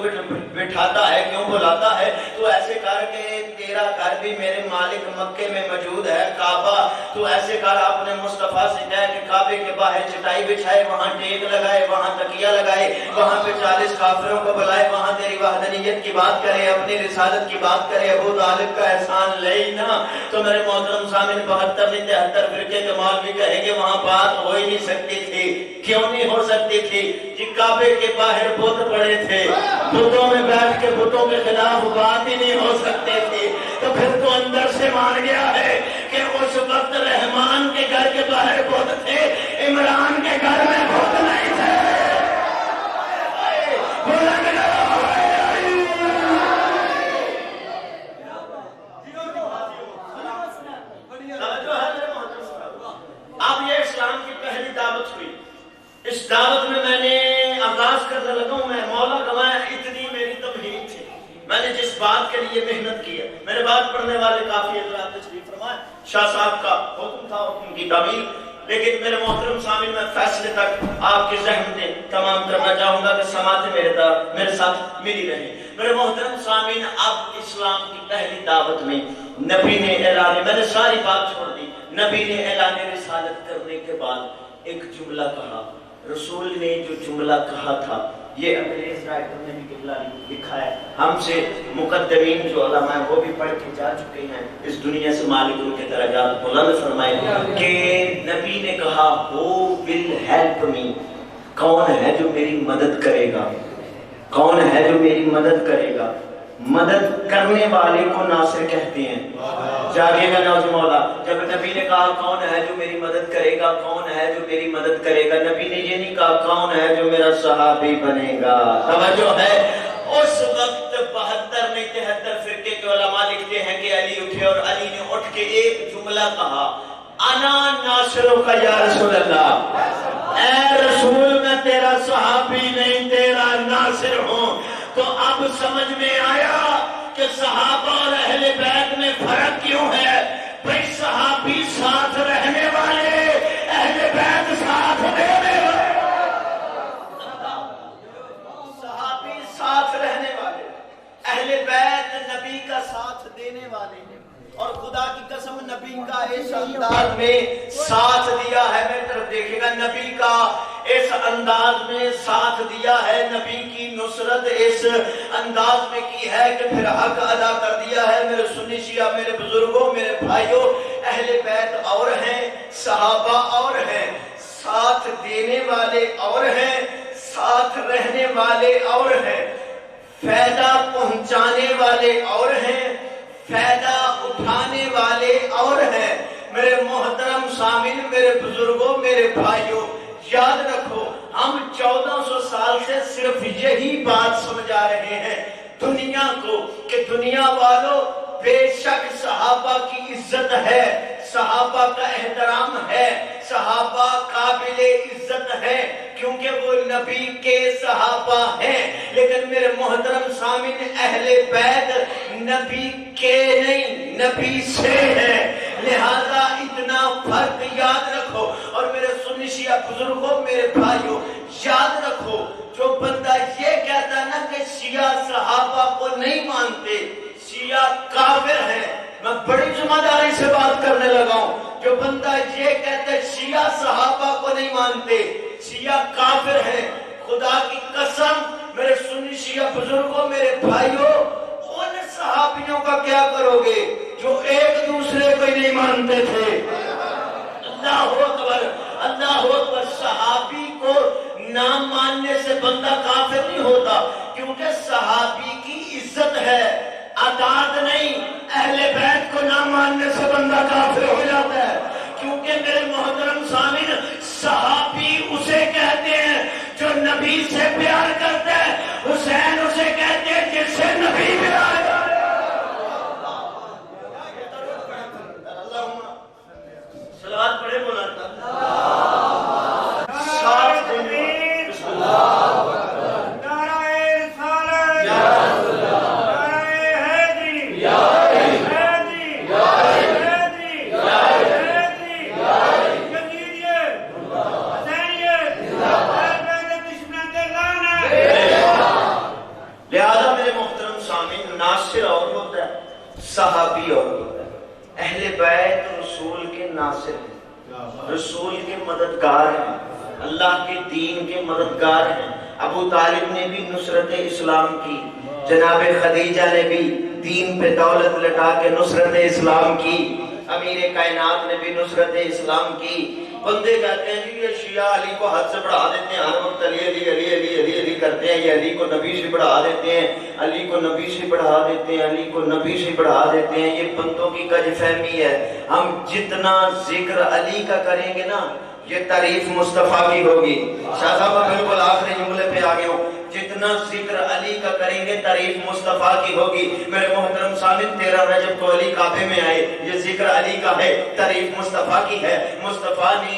[SPEAKER 1] بٹھاتا ہے, کیوں بلاتا ہے. تو ایسے کر کے تیرا گھر بھی میرے مالک مکے میں موجود ہے, کعبہ, تو ایسے کر اپنے مصطفیٰ سے کہا کہ کعبے کے باہر چٹائی بچھائے, وہاں ٹیک لگائے, وہاں تکیہ لگائے, وہاں پہ 40 کافروں کو بلائے, وہاں تیری وحدانیت کی بات کرے, اپنی رسالت کی بات کرے, ابو طالب کا احسان لے ہی نا. تو میرے محترم سامن 72 نہیں 73 فرقے کے مولوی کہیں گے وہاں بات ہو ہی نہیں سکتی تھی. کیوں نہیں ہو سکتی تھی؟ جی کعبے کے باہر بت پڑے تھے, بتوں میں بیٹھ کے بتوں کے خلاف بات ہی نہیں ہو سکتے تھی. تو پھر تو اندر سے مان گیا ہے کہ اس وقت رحمان کے گھر کے باہر بت تھے, عمران کے گھر میں بت نہیں تھے. اب یہ اسلام کی پہلی دعوت ہوئی. اس دعوت میں نے آغاز کرنے لگا ہوں, میں مولا گواہ اتنی میری تمہید تھی, میں نے جس بات کے لیے محنت کی ہے. میرے بات پڑھنے والے کافی حضرات تشریف فرمائے, شاہ صاحب کا حکم تھا, حکم کی تعمیل. لیکن میرے محترم سامعین میں فیصلے تک آپ کی زحمتیں تمام کرنا چاہوں گا کہ سماعتیں میرے ساتھ ملی رہیں. میرے محترم سامعین, اب اسلام کی پہلی دعوت میں نبی نے اعلان, میں نے ساری بات چھوڑ دی, نبی نے اعلان رسالت کرنے کے بعد ایک جملہ کہا. رسول نے جو جملہ کہا تھا یہ انگریز رائٹر نے بھی لکھا ہے, ہم سے مقدمین جو علماء ہیں وہ بھی پڑھ کے جا چکے ہیں, اس دنیا سے مالک ان کے درجات بلند فرمائے, کہ نبی نے کہا who will help me, کون ہے جو میری مدد کرے گا, کون ہے جو میری مدد کرے گا. مدد کرنے والے کو ناصر کہتے ہیں. جاگے گا نوز مولا, جب نبی نے کہا کون ہے جو میری مدد کرے گا, کون ہے جو میری مدد کرے گا, نبی نے یہ نہیں کہا کون ہے جو میرا صحابی بنے گا. توجہ ہے, اس وقت 72 نہیں 73 فرقے کے علماء لکھتے ہیں کہ علی اٹھے اور علی نے اٹھ کے ایک جملہ کہا, انا ناصروں کا یا رسول اللہ, اے رسول میں تیرا صحابی نہیں تیرا ناصر ہوں. تو اب سمجھ میں آیا کہ صحابہ اور اہل بیت میں فرق کیوں ہے. بھئی صحابی ساتھ رہنے والے, اہل بیت ساتھ دینے والے. صحابی ساتھ رہنے والے, اہل بیت نبی کا ساتھ دینے والے ہیں. اور خدا کی قسم نبی کا اس انداز میں ساتھ دیا ہے، میری طرف دیکھے گا، نبی کا اس انداز میں ساتھ دیا ہے، نبی کی نصرت اس انداز میں کی ہے کہ پھر حق ادا کر دیا ہے۔ میرے سنی شیعہ، میرے بزرگوں، میرے بھائیوں، اہل بیت اور ہیں، صحابہ اور ہیں، ساتھ دینے والے اور ہیں، ساتھ رہنے والے اور ہیں، فائدہ پہنچانے والے اور ہیں، فائدہ اٹھانے والے اور ہیں۔ میرے محترم سامعین، میرے بزرگوں، میرے بھائیوں، یاد رکھو ہم 1400 سال سے صرف یہی بات سمجھا رہے ہیں دنیا کو کہ دنیا والوں بے شک صحابہ کی عزت ہے، صحابہ کا احترام ہے، صحابہ قابل عزت ہے کیونکہ وہ نبی کے صحابہ ہیں، لیکن میرے محترم سامعین، اہل بیت نبی کے نہیں، نبی سے ہے، لہذا اتنا فرق یاد رکھو۔ اور میرے سنی شیعہ بزرگوں، میرے بھائیوں، یاد رکھو جو بندہ یہ کہتا ہے نا کہ شیعہ صحابہ کو نہیں مانتے، شیعہ کافر ہیں، میں بڑی ذمہ داری سے بات کرنے لگا ہوں، جو بندہ یہ کہتا ہے شیعہ صحابہ کو نہیں مانتے، شیعہ کافر ہیں، خدا کی قسم میرے سنی شیعہ بزرگوں، میرے بھائیوں، ان صحابیوں کا کیا کرو گے جو ایک دوسرے کو ہی نہیں مانتے تھے؟ اللہ اکبر، اللہ اکبر۔ صحابی کو نہ ماننے سے بندہ کافر نہیں ہوتا، کیونکہ صحابی کی عزت ہے، عداد نہیں۔ اہل بیت کو نہ ماننے سے بندہ کافر ہو جاتا ہے، کیونکہ میرے محترم سامعین، صحابی اسے کہتے ہیں جو نبی سے پیار کرتا ہے، حسین اسے کہتے ہیں جس سے نبی پیار کرتا ہے۔ صلوات پڑھے مولانا۔ ساتھ دینے صحابی اور ہوتا ہے، اہل بیت رسول کے ناصر ہیں، رسول کے مددگار ہیں، اللہ کے دین کے مددگار ہیں۔ ابو طالب نے بھی نصرت اسلام کی، جناب خدیجہ نے بھی دین پہ دولت لٹا کے نصرت اسلام کی، امیر کائنات نے بھی نصرت اسلام کی۔ بندے کہتے ہیں جی یہ شیعہ علی کو حد سے بڑھا دیتے ہیں، ہر وقت علی علی علی علی علی علی کرتے ہیں، یہ علی کو نبی سے بڑھا دیتے ہیں، علی کو نبی سے بڑھا دیتے ہیں، علی کو نبی سے بڑھا دیتے ہیں۔ یہ بندوں کی کج فہمی ہے۔ ہم جتنا ذکر علی کا کریں گے نا، یہ تعریف مصطفیٰ کی ہوگی۔ شاہ صاحب میں بالکل آخری جملے پہ آ گیا ہوں، جتنا ذکر علی کا کریں گے تعریف مصطفیٰ کی ہوگی۔ میرے محترم سامعین، 13 رجب کو علی کعبے میں آئے، یہ ذکر علی کا ہے، تعریف مصطفیٰ کی ہے۔ مصطفیٰ نے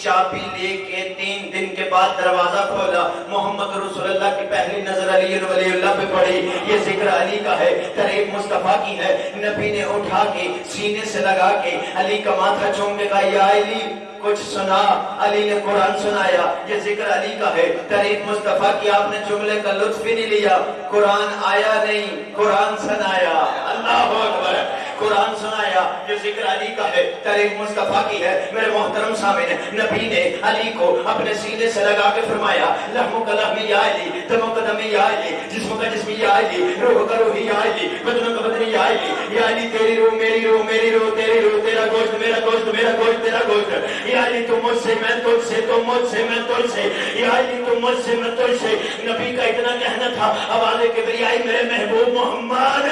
[SPEAKER 1] چابی لے کے 3 دن کے بعد دروازہ کھولا، محمد رسول اللہ کی پہلی نظر علی ولی اللہ پہ پڑی، یہ ذکر علی کا ہے، تعریف مصطفیٰ کی ہے۔ نبی نے اٹھا کے سینے سے لگا کے علی کا ماتھا چوم کے کہا یا علی کچھ سنا، علی نے قرآن سنایا، یہ ذکر علی کا ہے، تعریف مصطفیٰ کی۔ آپ نے جملے کا لطف ہی نہیں لیا، قرآن آیا نہیں، قرآن سنایا۔ اللہ اکبر، قرآن سنایا، یہ ذکر علی کا ہے، تعریف مصطفیٰ کی ہے۔ میرے محترم سامعین، نبی نے علی کو اپنے سینے سے لگا کے فرمایا لحم کا لحم یا علی، دم کا دم یا علی، جسم کا جسم یا علی، روح کا روح یا علی، بدن کا بدن یا علی، یا علی تیری روح میری روح، میری روح تیری روح، تیرا گوشت میرا گوشت، میرا گوشت تیرا گوشت، یا علی تم مجھ سے میں تجھ سے، تم مجھ سے میں تجھ سے، یا علی تم مجھ سے میں تجھ سے۔ نبی کا اتنا کہنا تھا، آواز کبریائی میرے محبوب محمد،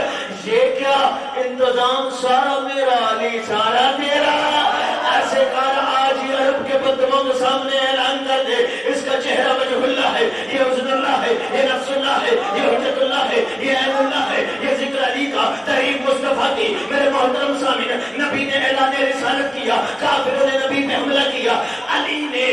[SPEAKER 1] یہ کیا انتظام سارا میرا علی سارا تیرا، ایسے کار آج یہ عرب کے بدموں کے سامنے اعلان کر دے اس کا چہرہ وجہ اللہ ہے، یہ حسن اللہ ہے، یہ نفس اللہ ہے، یہ حجت اللہ ہے، یہ عین اللہ ہے، یہ ذکر علی کا، تعریف مصطفیٰ کی۔ میرے محترم سامعین، نبی نے اعلان رسالت کیا، کافروں نے نبی پہ حملہ کیا، علی نے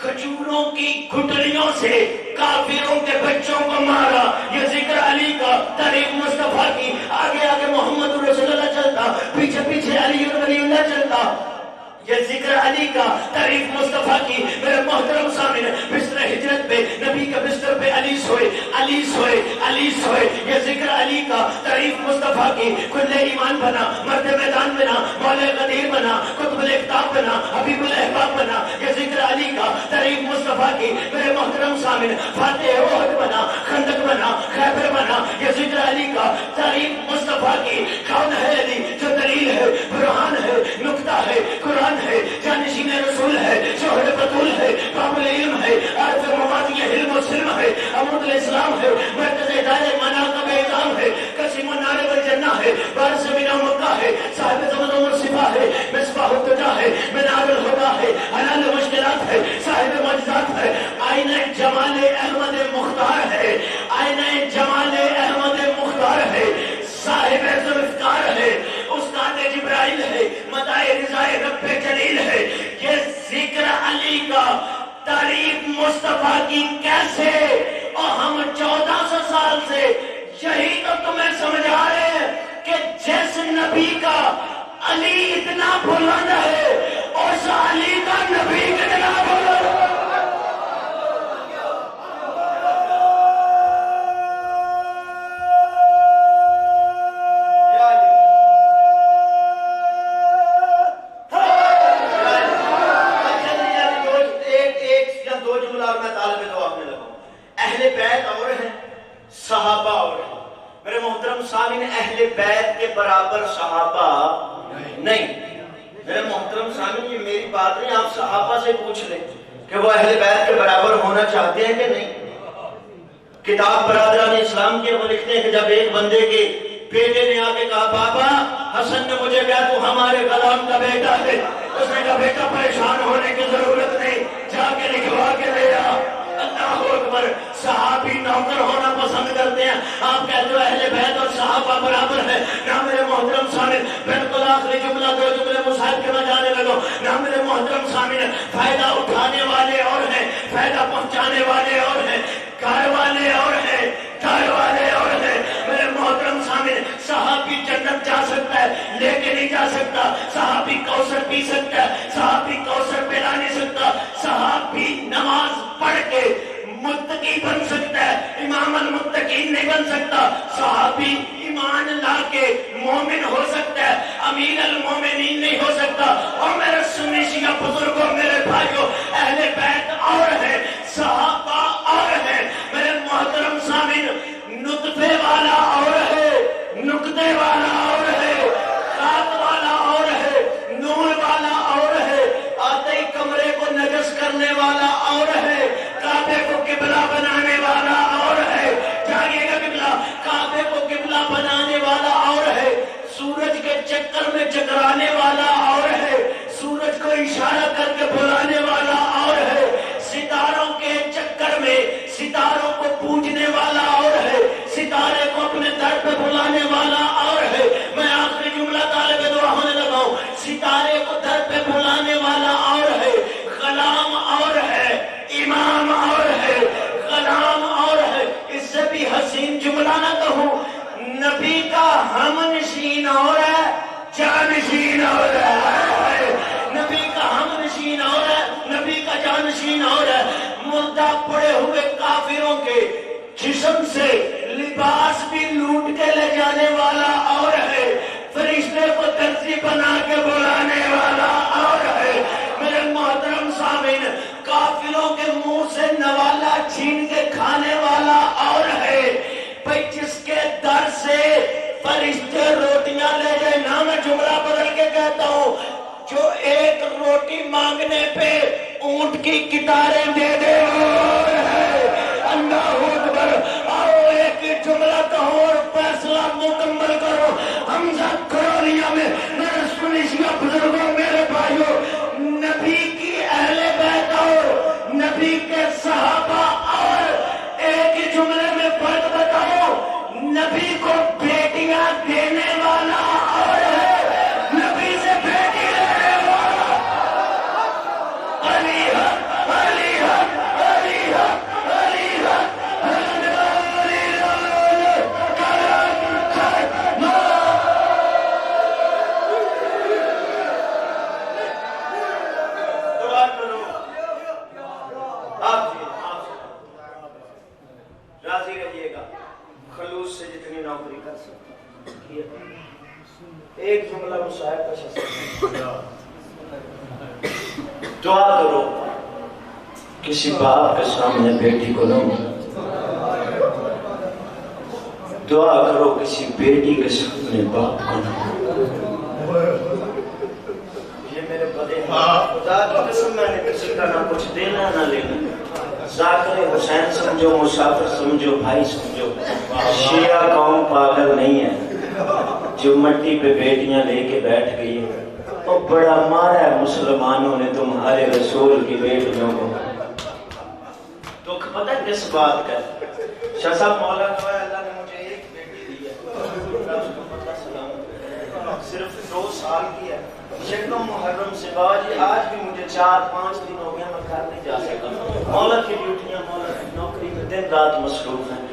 [SPEAKER 1] کھجوروں کی گھٹڑیوں سے کافروں کے بچوں کو مارا، یہ ذکر علی کا، تعریف مصطفیٰ کی۔ آگے آگے محمد رسول اللہ چلتا، پیچھے پیچھے علی ولی اللہ چلتا، یہ ذکر علی کا، تعریف مصطفیٰ کی۔ میرے محترم سامعین، بستر ہجرت پہ نبی کے بستر پہ علی سوئے، علی سوئے، علی سوئے، یہ ذکر علی کا، تعریف مصطفیٰ کی، کل ایمان بنا، مرد میدان بنا، مولا غدیر بنا، قطب الافتاب بنا، حبیب الاحباب بنا، یہ ذکر علی کا، تعریف مصطفیٰ کی، میرے محترم سامن فاتح احد بنا، خندق بنا، خیبر بنا، یہ ذکر علی کا، تعریف مصطفیٰ کی، کون ہے علی جو دلیل ہے، برہان ہے، نکتہ ہے، قرآن ہے، جانشین رسول ہے، شوہر بطول ہے، باب العلم ہے، عارف موادی علم و سلم ہے، عمود الاسلام ہے، مرکز ادارے مناقب اعظام ہے، قسم النار والجنہ ہے، بارس مینا مکہ ہے، صاحب زمزم الصفا ہے، مصباح الدجا ہے، منار الہدا ہے، حلال مشکلات ہے، صاحب معجزات ہے، آئینہ جمال احمد مختار ہے، آئینہ جمال احمد مختار ہے، صاحب ذوالفقار ہے، استاد جبرائیل ہے، مدائے رضائے رب جلیل ہے، یہ ذکر علی کا، تعریف مصطفیٰ کی کیسے؟ اور ہم 1400 سال سے یہی تو تمہیں سمجھا رہے ہیں کہ جس نبی کا علی اتنا بلند ہے اس علی کا نبی کتنا بلند ہے۔ اہل بیت اور ہیں، صحابہ اور ہیں۔ میرے محترم سامعین، اہل بیت کے برابر صحابہ نہیں۔ میرے محترم سامعین، یہ میری بات نہیں، آپ صحابہ سے پوچھ لیں کہ وہ اہل بیت کے برابر ہونا چاہتے ہیں کہ نہیں۔ کتاب برادران اسلام کے وہ لکھتے ہیں کہ جب ایک بندے کے بیٹے نے آ کے کہا بابا حسن نے مجھے کہا تو ہمارے غلام کا بیٹا ہے، اس نے کہا بیٹا پریشان ہونے کی ضرورت نہیں، جا کے لکھوا کے لے آ۔ اللہ اکبر، صحابی نوکر ہونا پسند کرتے ہیں، آپ کہتے ہو اہل بیت اور صحابہ برابر ہے نہ۔ میرے محترم سامعین، بالکل آخری جملہ دو جملے مصاحب کے میں جانے لگا نہ۔ میرے محترم سامعین، فائدہ اٹھانے والے اور ہیں، فائدہ پہنچانے والے اور ہیں، گھر والے اور ہیں، گھر والے اور ہیں۔ میرے محترم سامعین، صحابی جنت جا سکتا ہے لے کے نہیں جا سکتا، صحابی کوثر پی سکتا ہے، صحابی کوثر پلا نہیں سکتا، صحابی نماز پڑھ کے متقی بن سکتا ہے، امام المتقین نہیں بن سکتا، صحابی ایمان لا کے مومن ہو سکتا ہے، امیر المومنین نہیں ہو سکتا۔ اور میرے سنی شیعہ بزرگوں، میرے بھائیوں، اہل بیت اور ہے، صحابہ اور ہے۔ میرے محترم سامعین، نطفے والا اور ہے، نقطے والا اور ہے، خات والا اور ہے، نور والا اور ہے، آتے ہی کمرے کو نجس کرنے والا اور ہے، کعبے کو قبلہ بنانے والا اور ہے، جانیے گا قبلہ، کعبے کو قبلہ بنانے والا اور ہے، سورج کے چکر میں چکرانے والا اور ہے، سورج کو اشارہ کر کے بلانے والا اور ہے، ستاروں کے چکر میں ستاروں کو پوجنے والا اور ہے، ستارے کو اپنے در پہ بلانے والا اور ہے۔ میں آخری جملہ طالب دعا ہونے لگا ہوں، ستارے کو در پہ بلانے والا اور ہے، غلام اور ہے، امام اور ہے، غلام اور ہے۔ اس سے بھی حسین جملہ نہ کہوں، نبی کا ہم نشین اور ہے، جانشین اور ہے، نبی کا ہم نشین اور ہے، نبی کا جانشین اور ہے۔ مردہ پڑے ہوئے کافروں کے جسم سے لباس بھی لوٹ کے لے جانے والا اور ہے، فرشتے کو درزی بنا کے بلانے والا اور ہے۔ میرے محترم سامعین، کافروں کے منہ سے نوالا چھین کے کھانے والا اور ہے، بھئی جس کے در سے فرشتے روٹیاں لے جائے نا۔ میں جملہ بدل کے کہتا ہوں، جو ایک روٹی مانگنے پہ اونٹ کی کتاریں دے دے اور ہے۔ اللہ اکبر، آؤ ایک جملہ کہو اور فیصلہ مکمل کرو۔ حمزہ کھرولیہ میں میرے سنیشیہ بزرگوں، میرے بھائیوں، نبی کی اہل بیت اور نبی کے صحابہ اور ایک ہی جملے میں فرق بتاؤ، نبی کو بیٹیاں دینے والا اور ہے، نبی سے بیٹی لینے والا علی حق، علی حق، علی حق، علی حق، خلوص سے جتنی نوکری کر سکتا ہوں. ایک جملہ مشاہد کا شخص دعا کرو کسی باپ کے سامنے بیٹی کو نہ دعا کرو کسی بیٹی کے سامنے باپ کو نہ. یہ میرے بڑے خدا کی قسم میں نے کسی کا نہ کچھ دینا نہ لینا. ذاکر حسین سمجھو مسافر سمجھو بھائی سمجھو. شیعہ قوم پاگل نہیں ہے جو مٹی پہ بیٹیاں لے کے بیٹھ گئی ہے. اور بڑا مارا ہے مسلمانوں نے تمہارے رسول کی بیٹیوں کو. دکھ پتہ ہے کس بات کا ہے؟ شاہ صاحب مولا دعا ہے اللہ نے مجھے ایک بیٹی دی ہے صرف 2 سال کی ہے. یکم محرم سے باجی آج بھی مجھے 4-5 دن ہو گیا میں گھر نہیں جا سکتا. مولا کی ڈیوٹیاں مولا کی نوکری میں دن رات مصروف ہیں.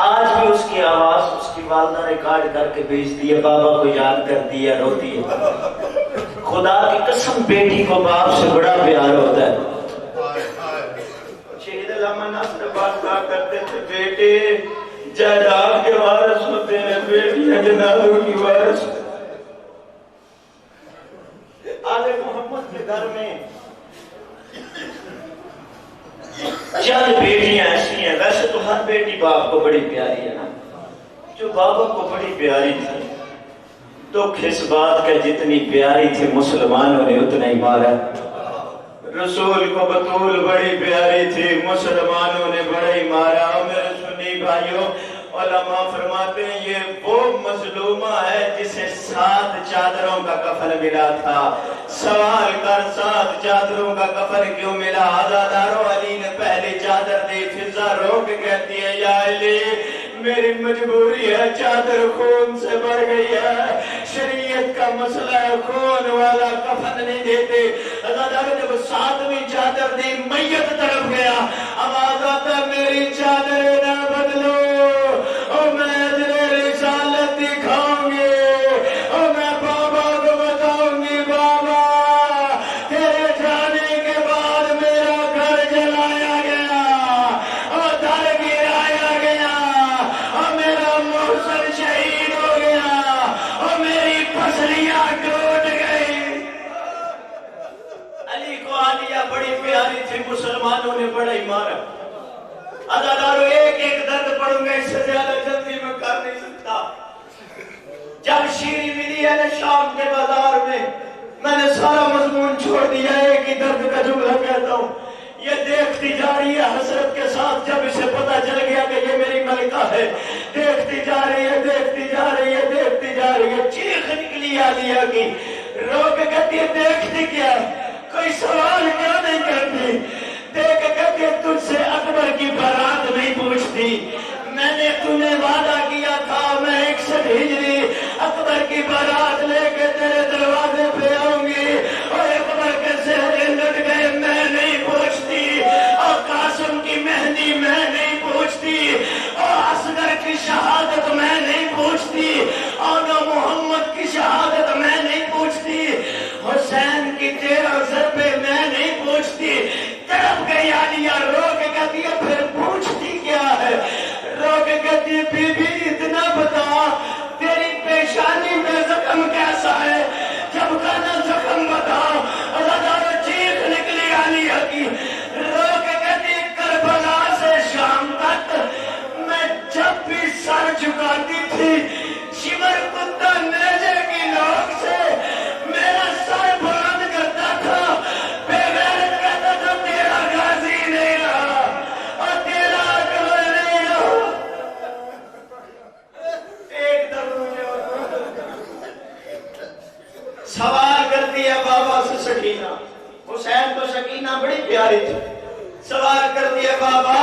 [SPEAKER 1] آج بھی اس کی آواز اس کی والدہ ریکارڈ کر کے بھیجتی ہے بابا کو یاد کرتی ہے روتی ہے. خدا کی قسم بیٹی کو باپ سے بڑا پیار ہوتا ہے. شہید علامہ ناصر بات کہا کرتے تھے بیٹے جائیداد کے وارث ہوتے ہیں بیٹیاں جنازوں کی وارث. آل محمد کے گھر میں چند بیٹیاں ایسی ہیں. ویسے تو ہر بیٹی باپ کو بڑی پیاری ہے نا. جو بابا کو بڑی پیاری تھی تو کس بات کا جتنی پیاری تھی مسلمانوں نے اتنا ہی مارا. رسول کو بطول بڑی پیاری تھی مسلمانوں نے بڑا ہی مارا. میرے سنی بھائیوں علماء فرماتے ہیں یہ وہ مظلومہ ہے جسے 7 چادروں کا کفن ملا تھا. سوال کر 7 چادروں کا کفن کیوں ملا؟ عزادارو علی نے پہلی چادر دی. فضا رو کے کہتی ہے یا علی میری مجبوری ہے چادر خون سے بھر گئی ہے. شریعت کا مسئلہ ہے خون والا کفن نہیں دیتے. عزادارو جب 7ویں چادر دی میت طرف گیا آواز آتا میری چادر نہ بدلو اور میں اجرے رسالت دکھاؤں گی اور میں بابا کو بتاؤں گی بابا تیرے جانے کے بعد میرا گھر جلایا گیا اور در گرایا گیا اور میرا محسن شہید ہو گیا اور میری پسلیاں ٹوٹ گئی. علی کو عالیہ بڑی پیاری تھی مسلمانوں نے بڑا ہی مارا. عزادارو ایک درد پڑھوں گا اس سے زیادہ جلدی میں کر نہیں سکتا. جب شیری ملی ہے نا شام کے بازار میں نے سارا مضمون چھوڑ دیا. ایک ہی درد کا جملہ کہتا ہوں. یہ دیکھتی جا رہی ہے حسرت کے ساتھ جب اسے پتا چل گیا کہ یہ میری ملکہ ہے. دیکھتی جا رہی ہے دیکھتی جا رہی ہے دیکھتی جا رہی ہے. چیخ نکلی عالیہ کی رو کے کہتی ہے دیکھتی کیا کوئی سوال کیا نہیں کرتی. دیکھ کہتی ہے تجھ سے اکبر کی بارات نہیں پوچھتی. میں نے تمہیں وعدہ کیا تھا میں 61 ہجری اکبر کی بارات لے کے تیرے دروازے پہ آؤں گی اور اکبر کے چہرے لٹ گئے میں نہیں پوچھتی اور قاسم کی مہندی میں نہیں پوچھتی اور اصغر کی شہادت میں نہیں پوچھتی اور محمد کی شہادت میں نہیں پوچھتی حسین کی 13 ضربے میں نہیں پوچھتی. تڑپ گئی عالیہ رو کے کہتی ہے پھر پوچھتی کیا ہے؟ رو کے کہتی ہے بی بی اتنا بتا تیری پیشانی میں زخم کیسا ہے جب کہنا زخم بتا. عزادارو چیخ نکلی عالیہ کی رو کے کہتی ہے کربلا سے شام تک میں جب بھی سر جھکاتی تھی شمر کتا نیزے کی نوک سے میرا سر بلند کرتا تھا. بے غیرت کہتا تھا تیرا غازی نہیں رہا اور تیرا اکبر نہیں رہا. ایک درد مجھے سوال کرتی ہے بابا سے سکینہ. حسین کو سکینہ بڑی پیاری تھی. سوال کرتی ہے بابا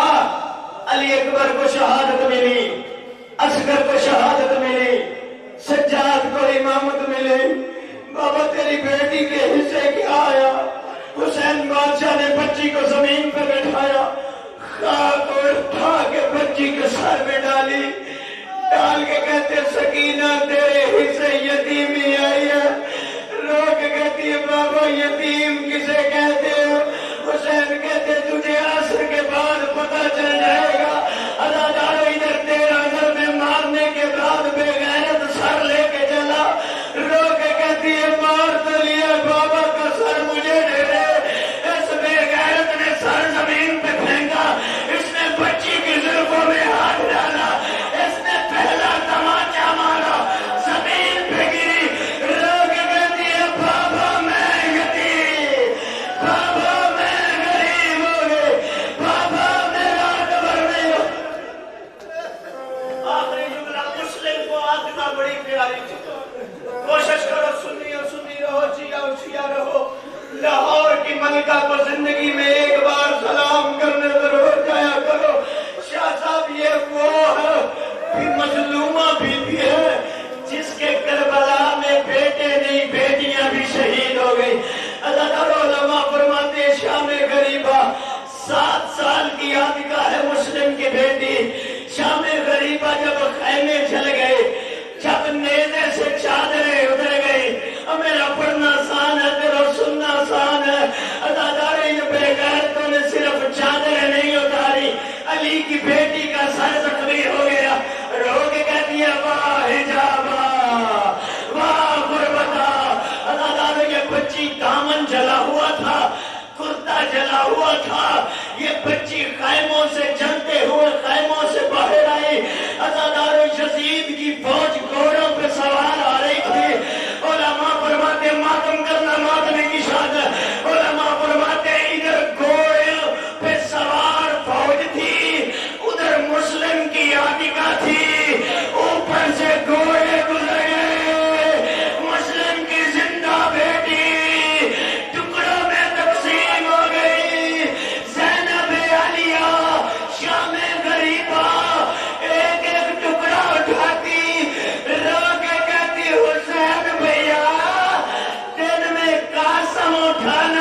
[SPEAKER 1] علی اکبر کو شہادت ملی اصغر کو شہادت ملی سجاد کو امامت ملی. بابا تیری بیٹی کے حصے کیا آیا؟ حسین بادشاہ نے بچی کو زمین پہ بٹھایا خاک کو اٹھا کے بچی کے سر میں ڈالی ڈال کے کہتے سکینہ تیرے حصے یتیمی آئی ہے. رو کے کہتی ہے بابا یتیم کسے کہتے ہو؟ حسین کہتے تجھے عصر کے بعد پتہ چل جائے گا. عزادارو ادھر 13 ضربے تمہاری کوشش کرو سنی اور سنی رہو، شیعہ اور شیعہ رہو۔ لاہور کی ملکہ کو زندگی میں ایک بار سلام کرنے ضرور جایا کرو۔ شاہ صاحب یہ وہ ہے بھی مظلومہ بیوی ہے جس کے کربلا میں بیٹے نہیں بیٹیاں بھی شہید ہو گئی۔ ازادار علماء فرماتے ہیں شام غریبہ 7 سال کی عاتقہ ہے مسلم کی بیٹی۔ شام غریبہ جب خیمے جل گئے، جب نیزے سے چادریں اتر گئی، میرا پڑھنا آسان ہے تیرا سننا آسان ہے۔ ازادار ان بے غیرتوں نے صرف چادریں نہیں اتاری، علی کی بیٹی کا سر زخمی ہو گیا، رو کے کہتی ہے واہ حجابا واہ غربتا۔ ازادار یہ بچی دامن جلا ہوا تھا، کرتا جلا ہوا تھا، یہ بچی خیموں سے جلتے ہوئے خیموں سے باہر آئی۔ ازادار یزید کی فوج گھوڑوں پہ سوار آ رہی تھی۔ علماء فرماتے ماتم کرنا ماتم کی شادت۔ علماء فرماتے ادھر گھوڑے پہ سوار فوج تھی، ادھر مسلم کی عاتقہ تھی، اوپر سے گھوڑے گزر گئے، مسلم کی زندہ بیٹی ٹکڑوں میں تقسیم ہو گئی۔ زینب عالیہ شام غریبہ ایک ایک ٹکڑا اٹھاتی، رو کے کہتی حسین بھیا دن میں قاسم اٹھانا